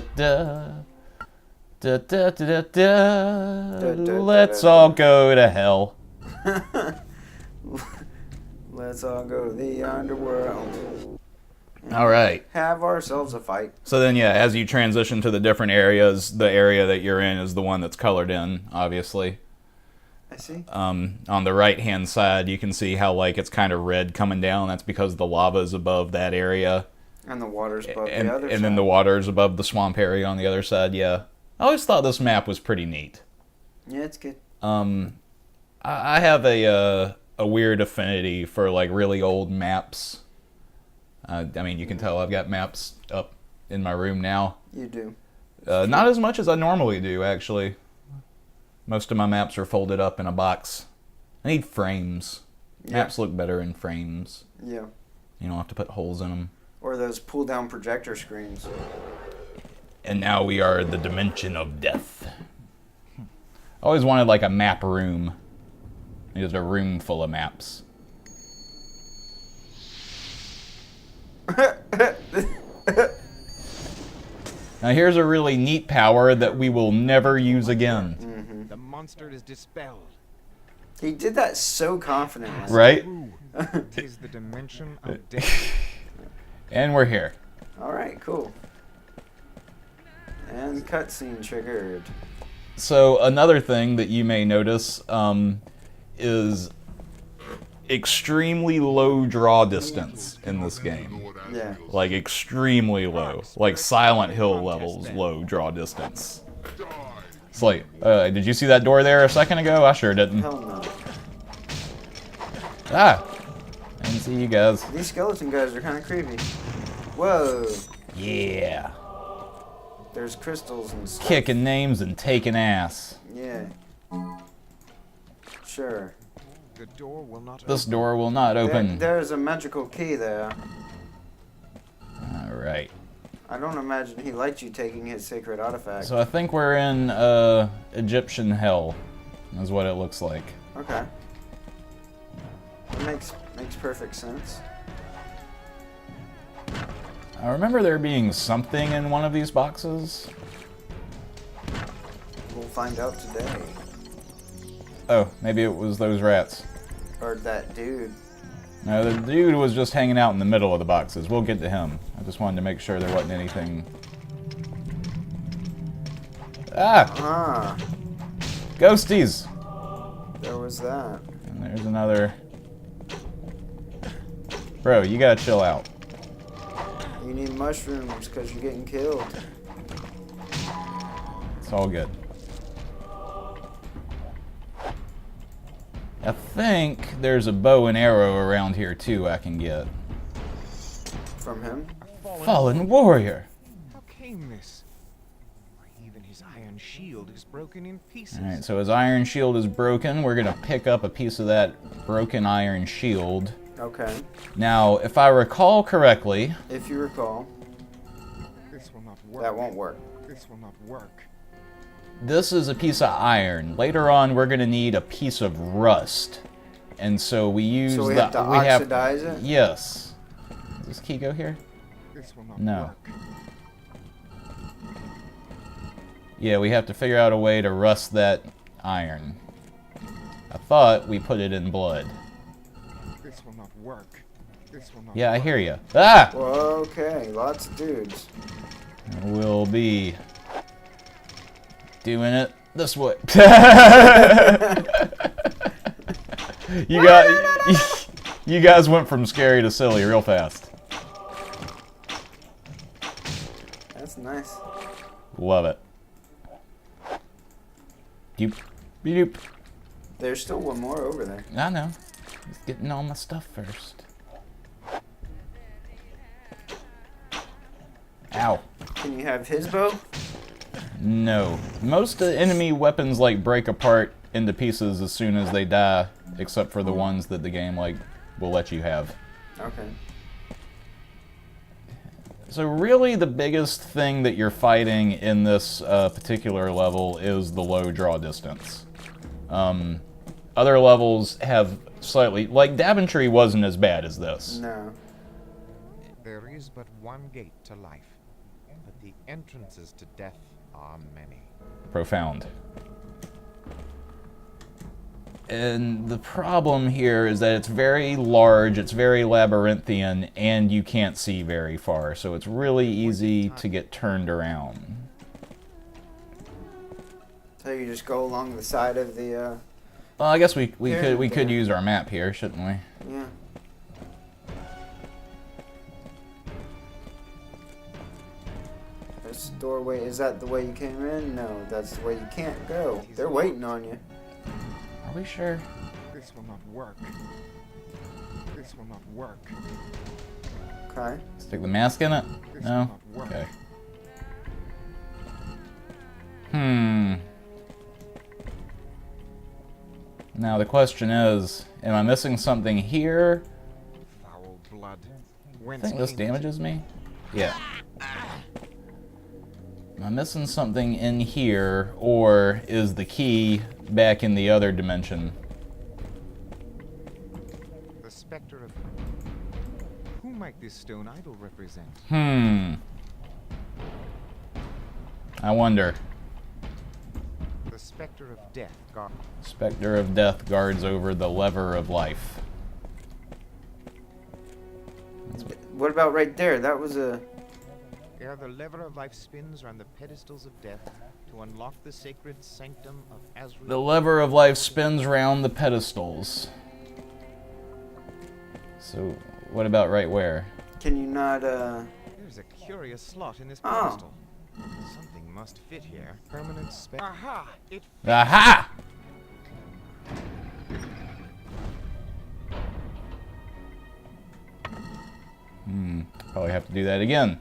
da da da da da. Let's all go to hell. Let's all go to the underworld. All right. Have ourselves a fight. So then, yeah, as you transition to the different areas, the area that you're in is the one that's colored in, obviously. I see. On the right-hand side, you can see how, like, it's kind of red coming down. That's because the lava is above that area. And the water's above the other side. And then the water's above the swamp area on the other side, yeah. I always thought this map was pretty neat. Yeah, it's good. I have a weird affinity for, like, really old maps. I mean, you can tell I've got maps up in my room now. You do. Not as much as I normally do, actually. Most of my maps are folded up in a box. I need frames. Yeah. Maps look better in frames. Yeah. You don't have to put holes in them. Or those pull-down projector screens. And now we are the dimension of death. I always wanted, like, a map room. Just a room full of maps. Now here's a really neat power that we will never use again. Mm-hmm. The monster is dispelled. He did that so confidently. Right? Tis the dimension of death. And we're here. Alright, cool. And cutscene triggered. So another thing that you may notice is extremely low draw distance in this game. Yeah. Like extremely low. Like Silent Hill levels low draw distance. It's like, did you see that door there a second ago? I sure didn't. Hell no. Ah! I didn't see you guys. These skeleton guys are kind of creepy. Whoa. Yeah. There's crystals and stuff. Kicking names and taking ass. Yeah. Sure. The door will not This door will not open. There's a magical key there. Alright. I don't imagine he liked you taking his sacred artifact. So I think we're in Egyptian hell, is what it looks like. Okay. Makes perfect sense. I remember there being something in one of these boxes. We'll find out today. Oh, maybe it was those rats. Or that dude. No, the dude was just hanging out in the middle of the boxes. We'll get to him. I just wanted to make sure there wasn't anything. Ah! Ah. Ghosties! There was that. And there's another. Bro, you gotta chill out. You need mushrooms because you're getting killed. It's all good. I think there's a bow and arrow around here too I can get. From him? Fallen warrior! How came this? Even his iron shield is broken in pieces. Alright, so his iron shield is broken. We're gonna pick up a piece of that broken iron shield. Okay. Now, if I recall correctly... If you recall. This will not work. That won't work. This will not work. This is a piece of iron. Later on, we're gonna need a piece of rust. And so we use so we have to oxidize it? Yes. Does this key go here? This will not No. work. Yeah, we have to figure out a way to rust that iron. I thought we put it in blood. This will not work. This will not Yeah, I work. hear you. Ah! Well, okay, lots of dudes. We'll be doing it this way. You guys went from scary to silly real fast. That's nice. Love it. Doop. Doop. There's still one more over there. I know. Just getting all my stuff first. Ow. Can you have his bow? No. Most enemy weapons like break apart into pieces as soon as they die, except for the ones that the game like will let you have. Okay. So really the biggest thing that you're fighting in this particular level is the low draw distance. Other levels have slightly... Like, Daventry wasn't as bad as this. No. There is but one gate to life, but the entrances to death are many. Profound. And the problem here is that it's very large, it's very labyrinthian, and you can't see very far, so it's really easy to get turned around. So you just go along the side of the, Well, I guess we could use our map here, shouldn't we? Yeah. This doorway, is that the way you came in? No, that's the way you can't go. They're waiting on you. Are we sure? This will not work. This will not work. Okay. Stick the mask in it? This No? will not work. Okay. Now the question is, am I missing something here? Foul blood. I Whence think this came it? damages me. Yeah. Am I missing something in here, or is the key back in the other dimension? The specter of... Who might this stone idol represent? I wonder. The specter of death guard. Spectre of death guards over the lever of life. What about right there? That was a... Ere the lever of life spins around the pedestals of death to unlock the sacred sanctum of Azrael. The lever of life spins round the pedestals. So, what about right where? Can you not, There's a curious slot in this Oh. pedestal. Something must fit here. Permanent spec. Aha! It Aha! Probably have to do that again.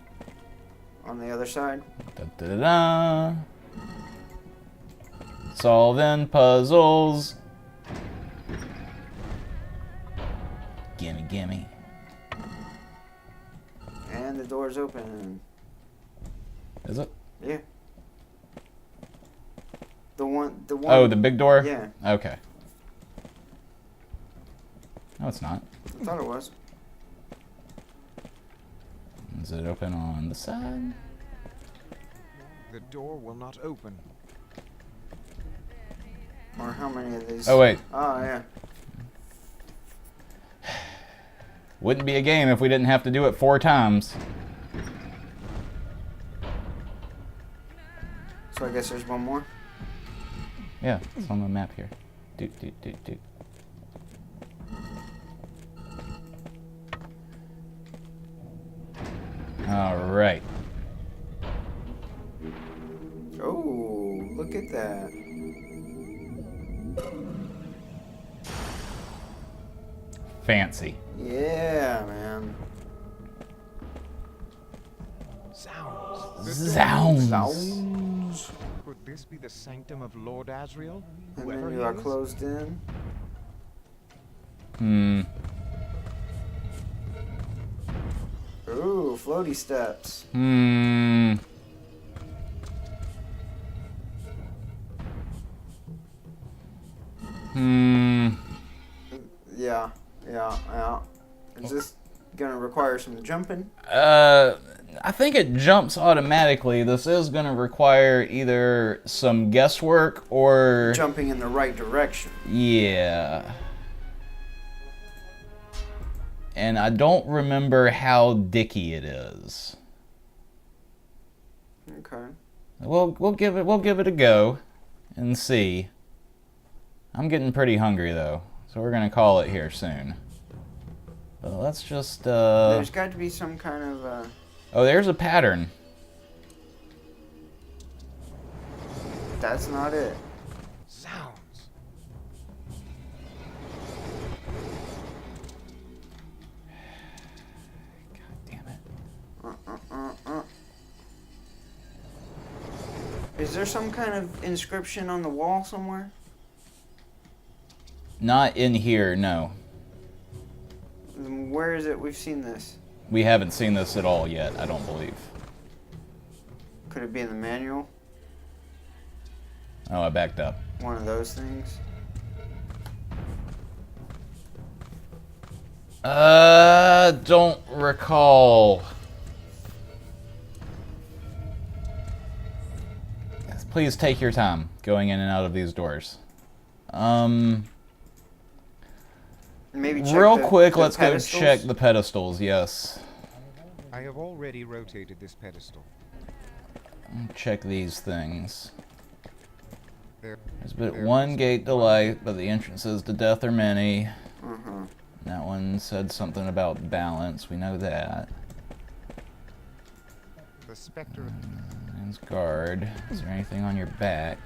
on the other side? Da, da, da, da. Solving puzzles. Gimme, gimme. And the door's open. Is it? Yeah. The one. Oh, the big door? Yeah. Okay. No, it's not. I thought it was. Is it open on the side? The door will not open. Or how many of these? Oh, wait. Oh, yeah. Wouldn't be a game if we didn't have to do it 4 times. So I guess there's one more? Yeah, it's on the map here. Doot, doot, doot, doot. Alright. Oh, look at that. Fancy. Yeah, man. Sounds. Could this be the sanctum of Lord Asriel? And Whoever then he you are is? closed in. Ooh, floaty steps. Yeah. Is this gonna require some jumping? I think it jumps automatically. This is going to require either some guesswork or... Jumping in the right direction. Yeah. And I don't remember how dicky it is. Okay. We'll give it a go and see. I'm getting pretty hungry though, so we're gonna call it here soon. But let's just There's got to be some kind of Oh, there's a pattern. That's not it. Sounds. God damn it. Is there some kind of inscription on the wall somewhere? Not in here, no. Then where is it we've seen this? We haven't seen this at all yet, I don't believe. Could it be in the manual? Oh, I backed up. One of those things? Don't recall. Yes, please take your time going in and out of these doors. Maybe check real the, quick, the let's pedestals? go check the pedestals, yes. I have already rotated this pedestal. Check these things. There's but there one is gate to light, but the entrances to death are many. Uh-huh. That one said something about balance, we know that. The specter. Man's guard. Is there anything on your back?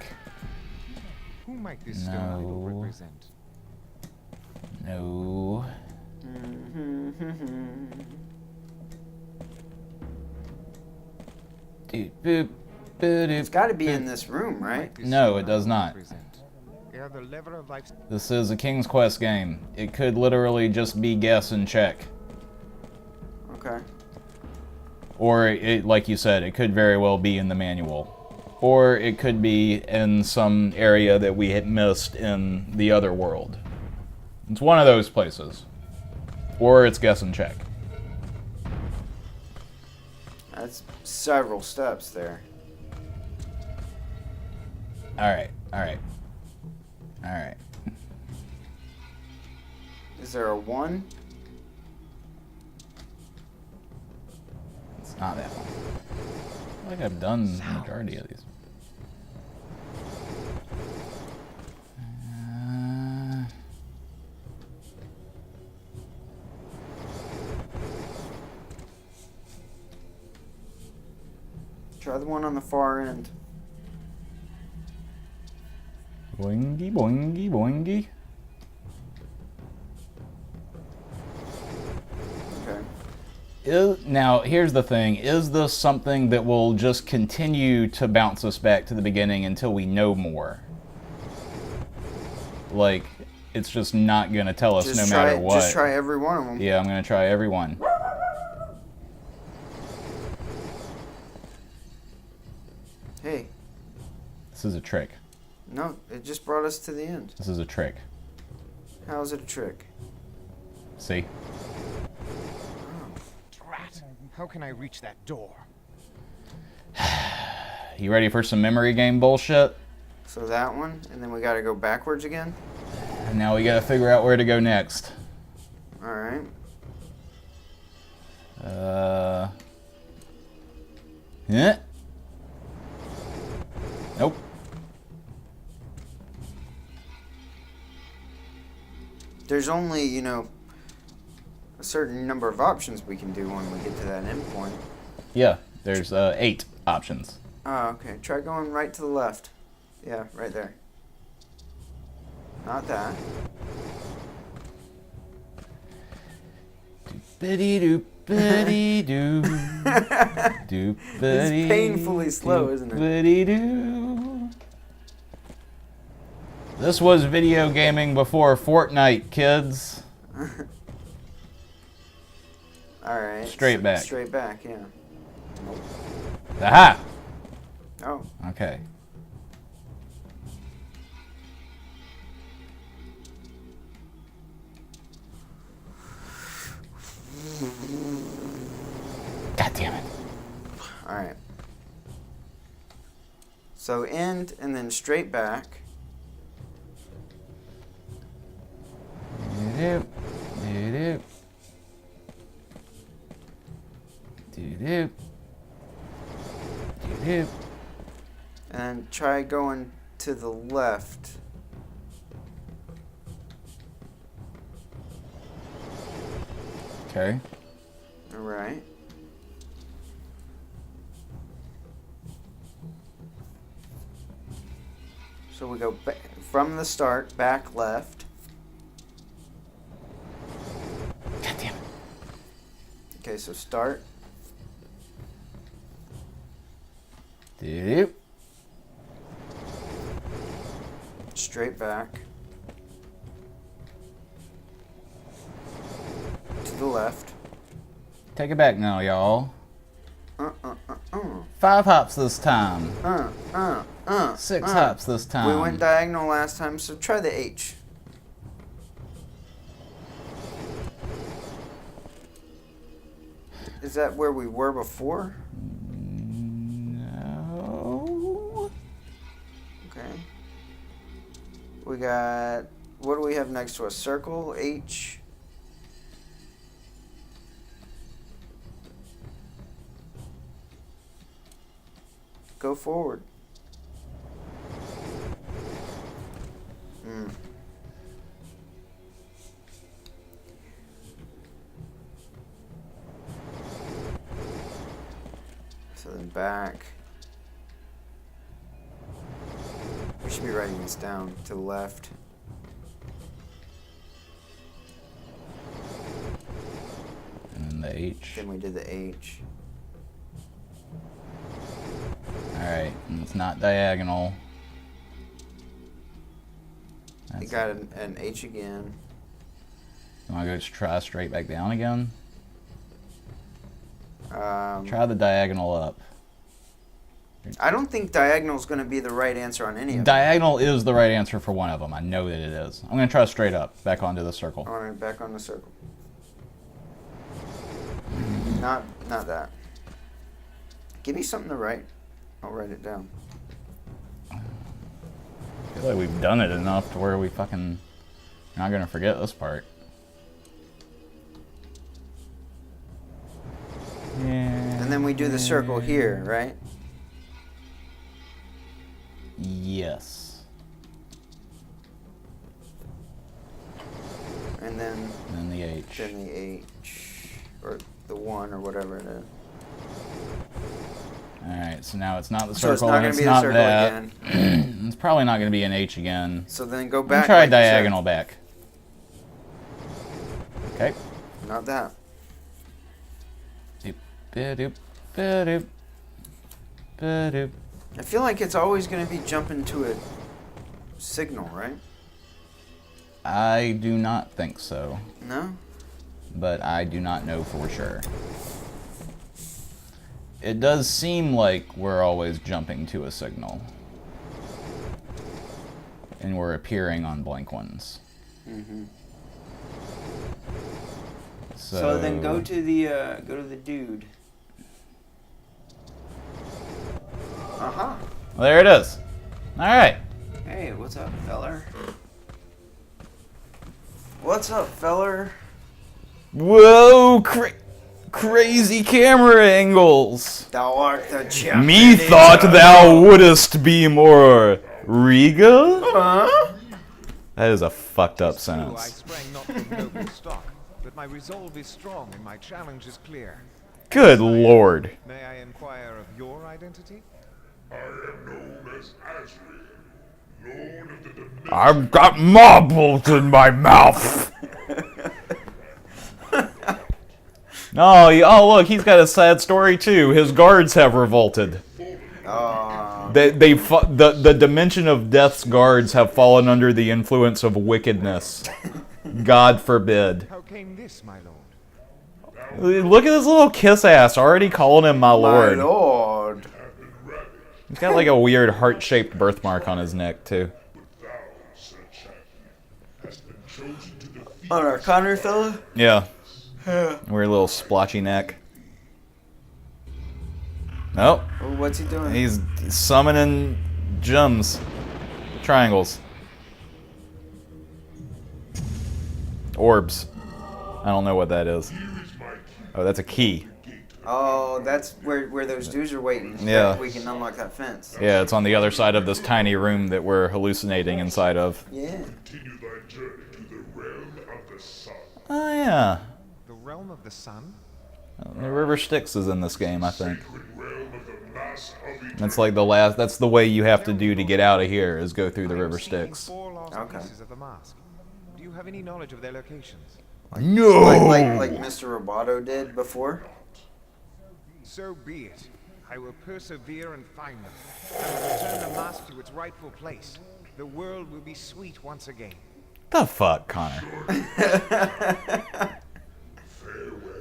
Who might this stone idol No. represent? No. Doot, boop, boop, It's got to be in this room, right? No, it does not. Ere the lever of life. This is a King's Quest game. It could literally just be guess and check. Okay. Or, it, like you said, it could very well be in the manual. Or it could be in some area that we had missed in the other world. It's one of those places. Or it's guess and check. That's several steps there. Alright, alright. Alright. Is there a 1? It's not that one. I feel like I've done the majority of these. Try the one on the far end. Boingy, boingy, boingy. Okay. Now, here's the thing. Is this something that will just continue to bounce us back to the beginning until we know more? Like, it's just not going to tell us no matter what. Just try every one of them. Yeah, I'm going to try every one. Hey. This is a trick. No, it just brought us to the end. This is a trick. How is it a trick? See? Drat. How can I reach that door? You ready for some memory game bullshit? So that one, and then we gotta go backwards again? And now we gotta figure out where to go next. Alright. Yeah. Nope. There's only, you know, a certain number of options we can do when we get to that endpoint. Yeah, there's 8 options. Oh, okay. Try going right to the left. Yeah, right there. Not that. Doop-a-dee-doop. Ba-dee-doo. It's painfully slow, isn't it? Ba-dee-doo. This was video gaming before Fortnite, kids. Alright. Straight back. Straight back, yeah. Nope. Aha! Oh. Okay. God damn it. Alright. So end and then straight back. Do-do. Do-do. Do-do. Do-do. And try going to the left. Okay. Alright. So we go from the start, back left. God damn it. Okay, so start. Do-do. Straight back. To the left. Take it back now, y'all. 5 hops this time. 6 hops this time. We went diagonal last time, so try the H. Is that where we were before? No. Okay. We got... What do we have next to us? Circle, H. Go forward. So then back. We should be writing this down to the left. And then the H. Then we did the H. Alright, and it's not diagonal. We got an H again. You want to go just try straight back down again? Try the diagonal up. I don't think diagonal is going to be the right answer on any of them. Diagonal is the right answer for one of them. I know that it is. I'm going to try straight up, back onto the circle. All right, back on the circle. Not that. Give me something to write. I'll write it down. I feel like we've done it enough to where we fucking not going to forget this part. Yeah. And then we do the circle here, right? Yes. And then the H. Then the H. Or the 1 or whatever it is. Alright, so now it's not the So circle it's not and gonna it's be the not circle that. again. It's probably not going to be an H again. So then go back. Try like you said. diagonal back. Okay. Not that. Doop, ba-doop, ba-doop, ba-doop. I feel like it's always going to be jumping to a signal, right? I do not think so. No? But I do not know for sure. It does seem like we're always jumping to a signal. And we're appearing on blank ones. Mm-hmm. So then go to the dude. Uh-huh. Well, there it is. All right. Hey, what's up, feller? What's up, feller? Whoa, crazy camera angles. Thou art the champion. Methought thou wouldst be more regal? Huh? That is a fucked up I sentence. sprang not from noble stock, but my resolve is strong and my challenge is clear. Good lord. May I inquire of your identity? I am known as Asriel, Lord of the Dimension. I've got marbles in my mouth. No, oh look, he's got a sad story too. His guards have revolted. The dimension of death's guards have fallen under the influence of wickedness. God forbid. How came this, my lord? Look at this little kiss ass already calling him my lord. My lord. He's got like a weird heart-shaped birthmark on his neck too. On our Connor fella? Yeah. Weird little splotchy neck. Nope. Oh, what's he doing? He's summoning gems. Triangles. Orbs. I don't know what that is. Oh, that's a key. Oh, that's where those dudes are waiting. Yeah. We can unlock that fence. Yeah, it's on the other side of this tiny room that we're hallucinating inside of. Yeah. Continue thy journey to the realm of the sun. Oh, yeah. The realm of the sun? The River Styx is in this game, I think. Realm of the mass of eternity. That's like the last, that's the way you have to do to get out of here, is go through the River Styx. 4 lost Okay. pieces of the mask. Do you have any knowledge of their locations? No! Like Mr. Roboto did before? So be it. I will persevere and find them. I will return the mask to its rightful place. The world will be sweet once again. The fuck, Connor?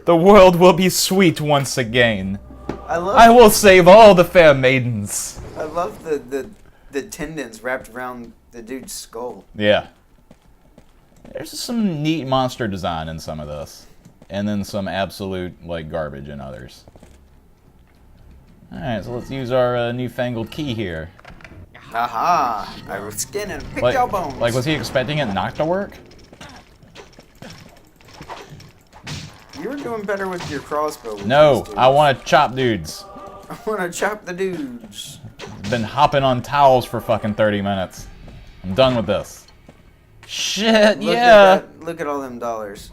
The world will be sweet once again. I will save all the fair maidens. I love the tendons wrapped around the dude's skull. Yeah. There's some neat monster design in some of this. And then some absolute, like, garbage in others. Alright, so let's use our newfangled key here. Aha! I was skinning and picked your bones. Like, was he expecting it not to work? You were doing better with your crossbow. with No, these dudes. I want to chop dudes. I want to chop the dudes. Been hopping on towels for fucking 30 minutes. I'm done with this. Shit, Look yeah. At that. Look at all them dollars.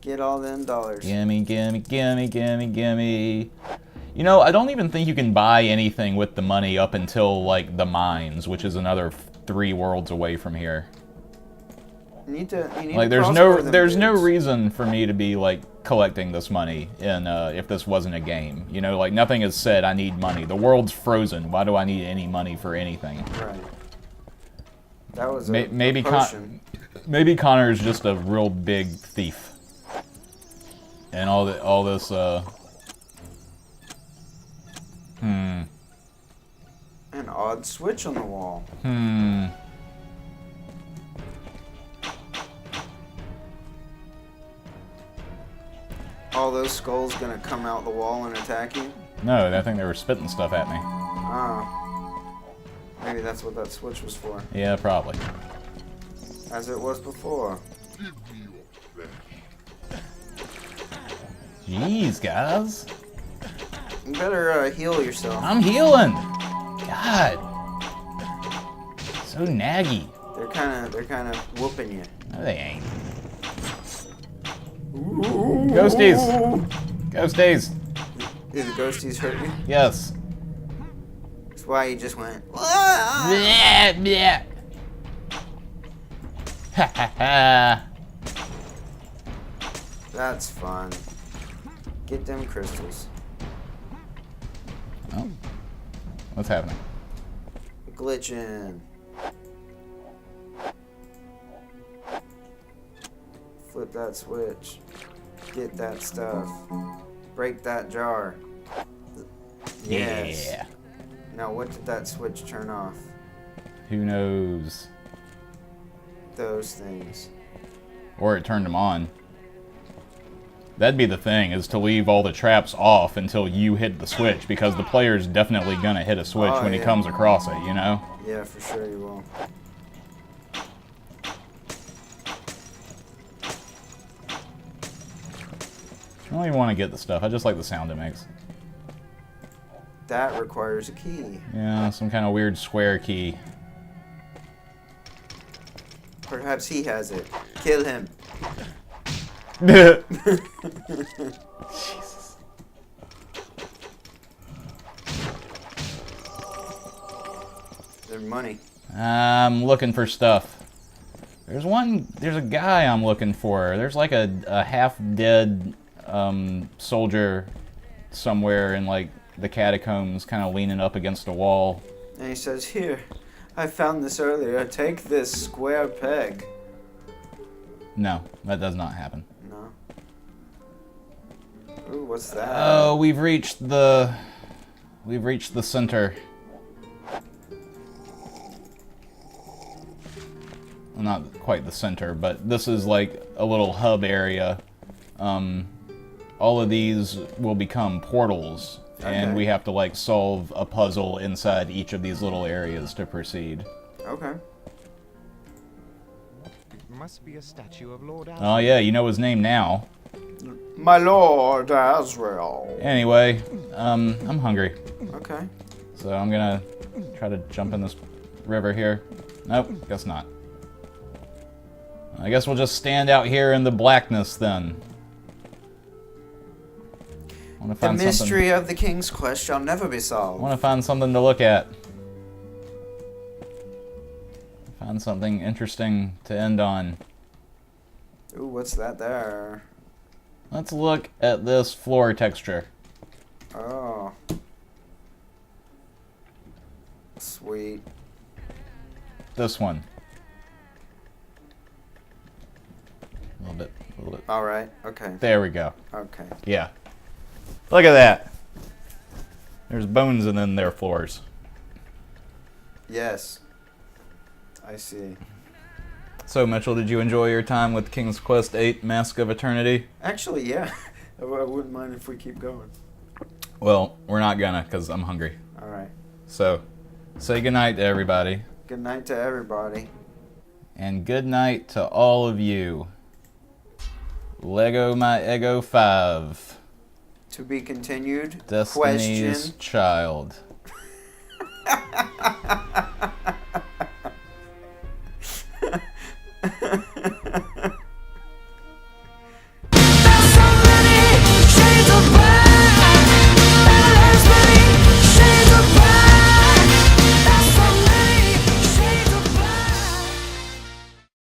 Get all them dollars. Gimme, gimme, gimme, gimme, gimme. You know, I don't even think you can buy anything with the money up until, like, the mines, which is another 3 worlds away from here. You need to Like, there's no reason for me to be, like, collecting this money in, if this wasn't a game. You know, like, nothing has said I need money. The world's frozen. Why do I need any money for anything? Right. That was maybe potion. maybe Connor's just a real big thief. And all this, An odd switch on the wall. All those skulls gonna come out the wall and attack you? No, I think they were spitting stuff at me. Oh. Maybe that's what that switch was for. Yeah, probably. As it was before. Jeez, guys. You better heal yourself. I'm healing. God. So naggy. They're kinda whooping you. No, they ain't. Ghosties. Ghosties. Did the ghosties hurt you? Yes. That's why you just went. Bleh, bleh. Ha ha ha. That's fun. Get them crystals. Oh. What's happening? Glitching. Flip that switch. Get that stuff. Break that jar. Yes. Yeah. Now what did that switch turn off? Who knows? Those things. Or it turned them on. That'd be the thing, is to leave all the traps off until you hit the switch, because the player's definitely gonna hit a switch when he comes across it, you know? Yeah, for sure you will. I don't even want to get the stuff. I just like the sound it makes. That requires a key. Yeah, some kind of weird square key. Perhaps he has it. Kill him. Jesus. There's money. I'm looking for stuff. There's a guy I'm looking for. There's like a half-dead soldier somewhere in like the catacombs, kind of leaning up against a wall. And he says, "Here, I found this earlier. Take this square peg." No, that does not happen. No. Ooh, what's that? Oh, we've reached the center. Well, not quite the center, but this is like a little hub area. All of these will become portals, and we have to like solve a puzzle inside each of these little areas to proceed. Okay. Must be a statue of Lord Azrael. Oh yeah, you know his name now. My Lord Azrael. Anyway, I'm hungry. Okay. So I'm gonna try to jump in this river here. Nope, guess not. I guess we'll just stand out here in the blackness then. The mystery of the King's Quest shall never be solved. I want to find something to look at. Find something interesting to end on. Ooh, what's that there? Let's look at this floor texture. Oh. Sweet. This one. A little bit. Alright, okay. There we go. Okay. Yeah. Look at that. There's bones in their floors. Yes. I see. So, Mitchell, did you enjoy your time with King's Quest VIII Mask of Eternity? Actually, yeah. I wouldn't mind if we keep going. Well, we're not gonna, because I'm hungry. Alright. So, say goodnight to everybody. Good night to everybody. And good night to all of you. Lego My Ego 5. To be continued. Destiny's Question. Child.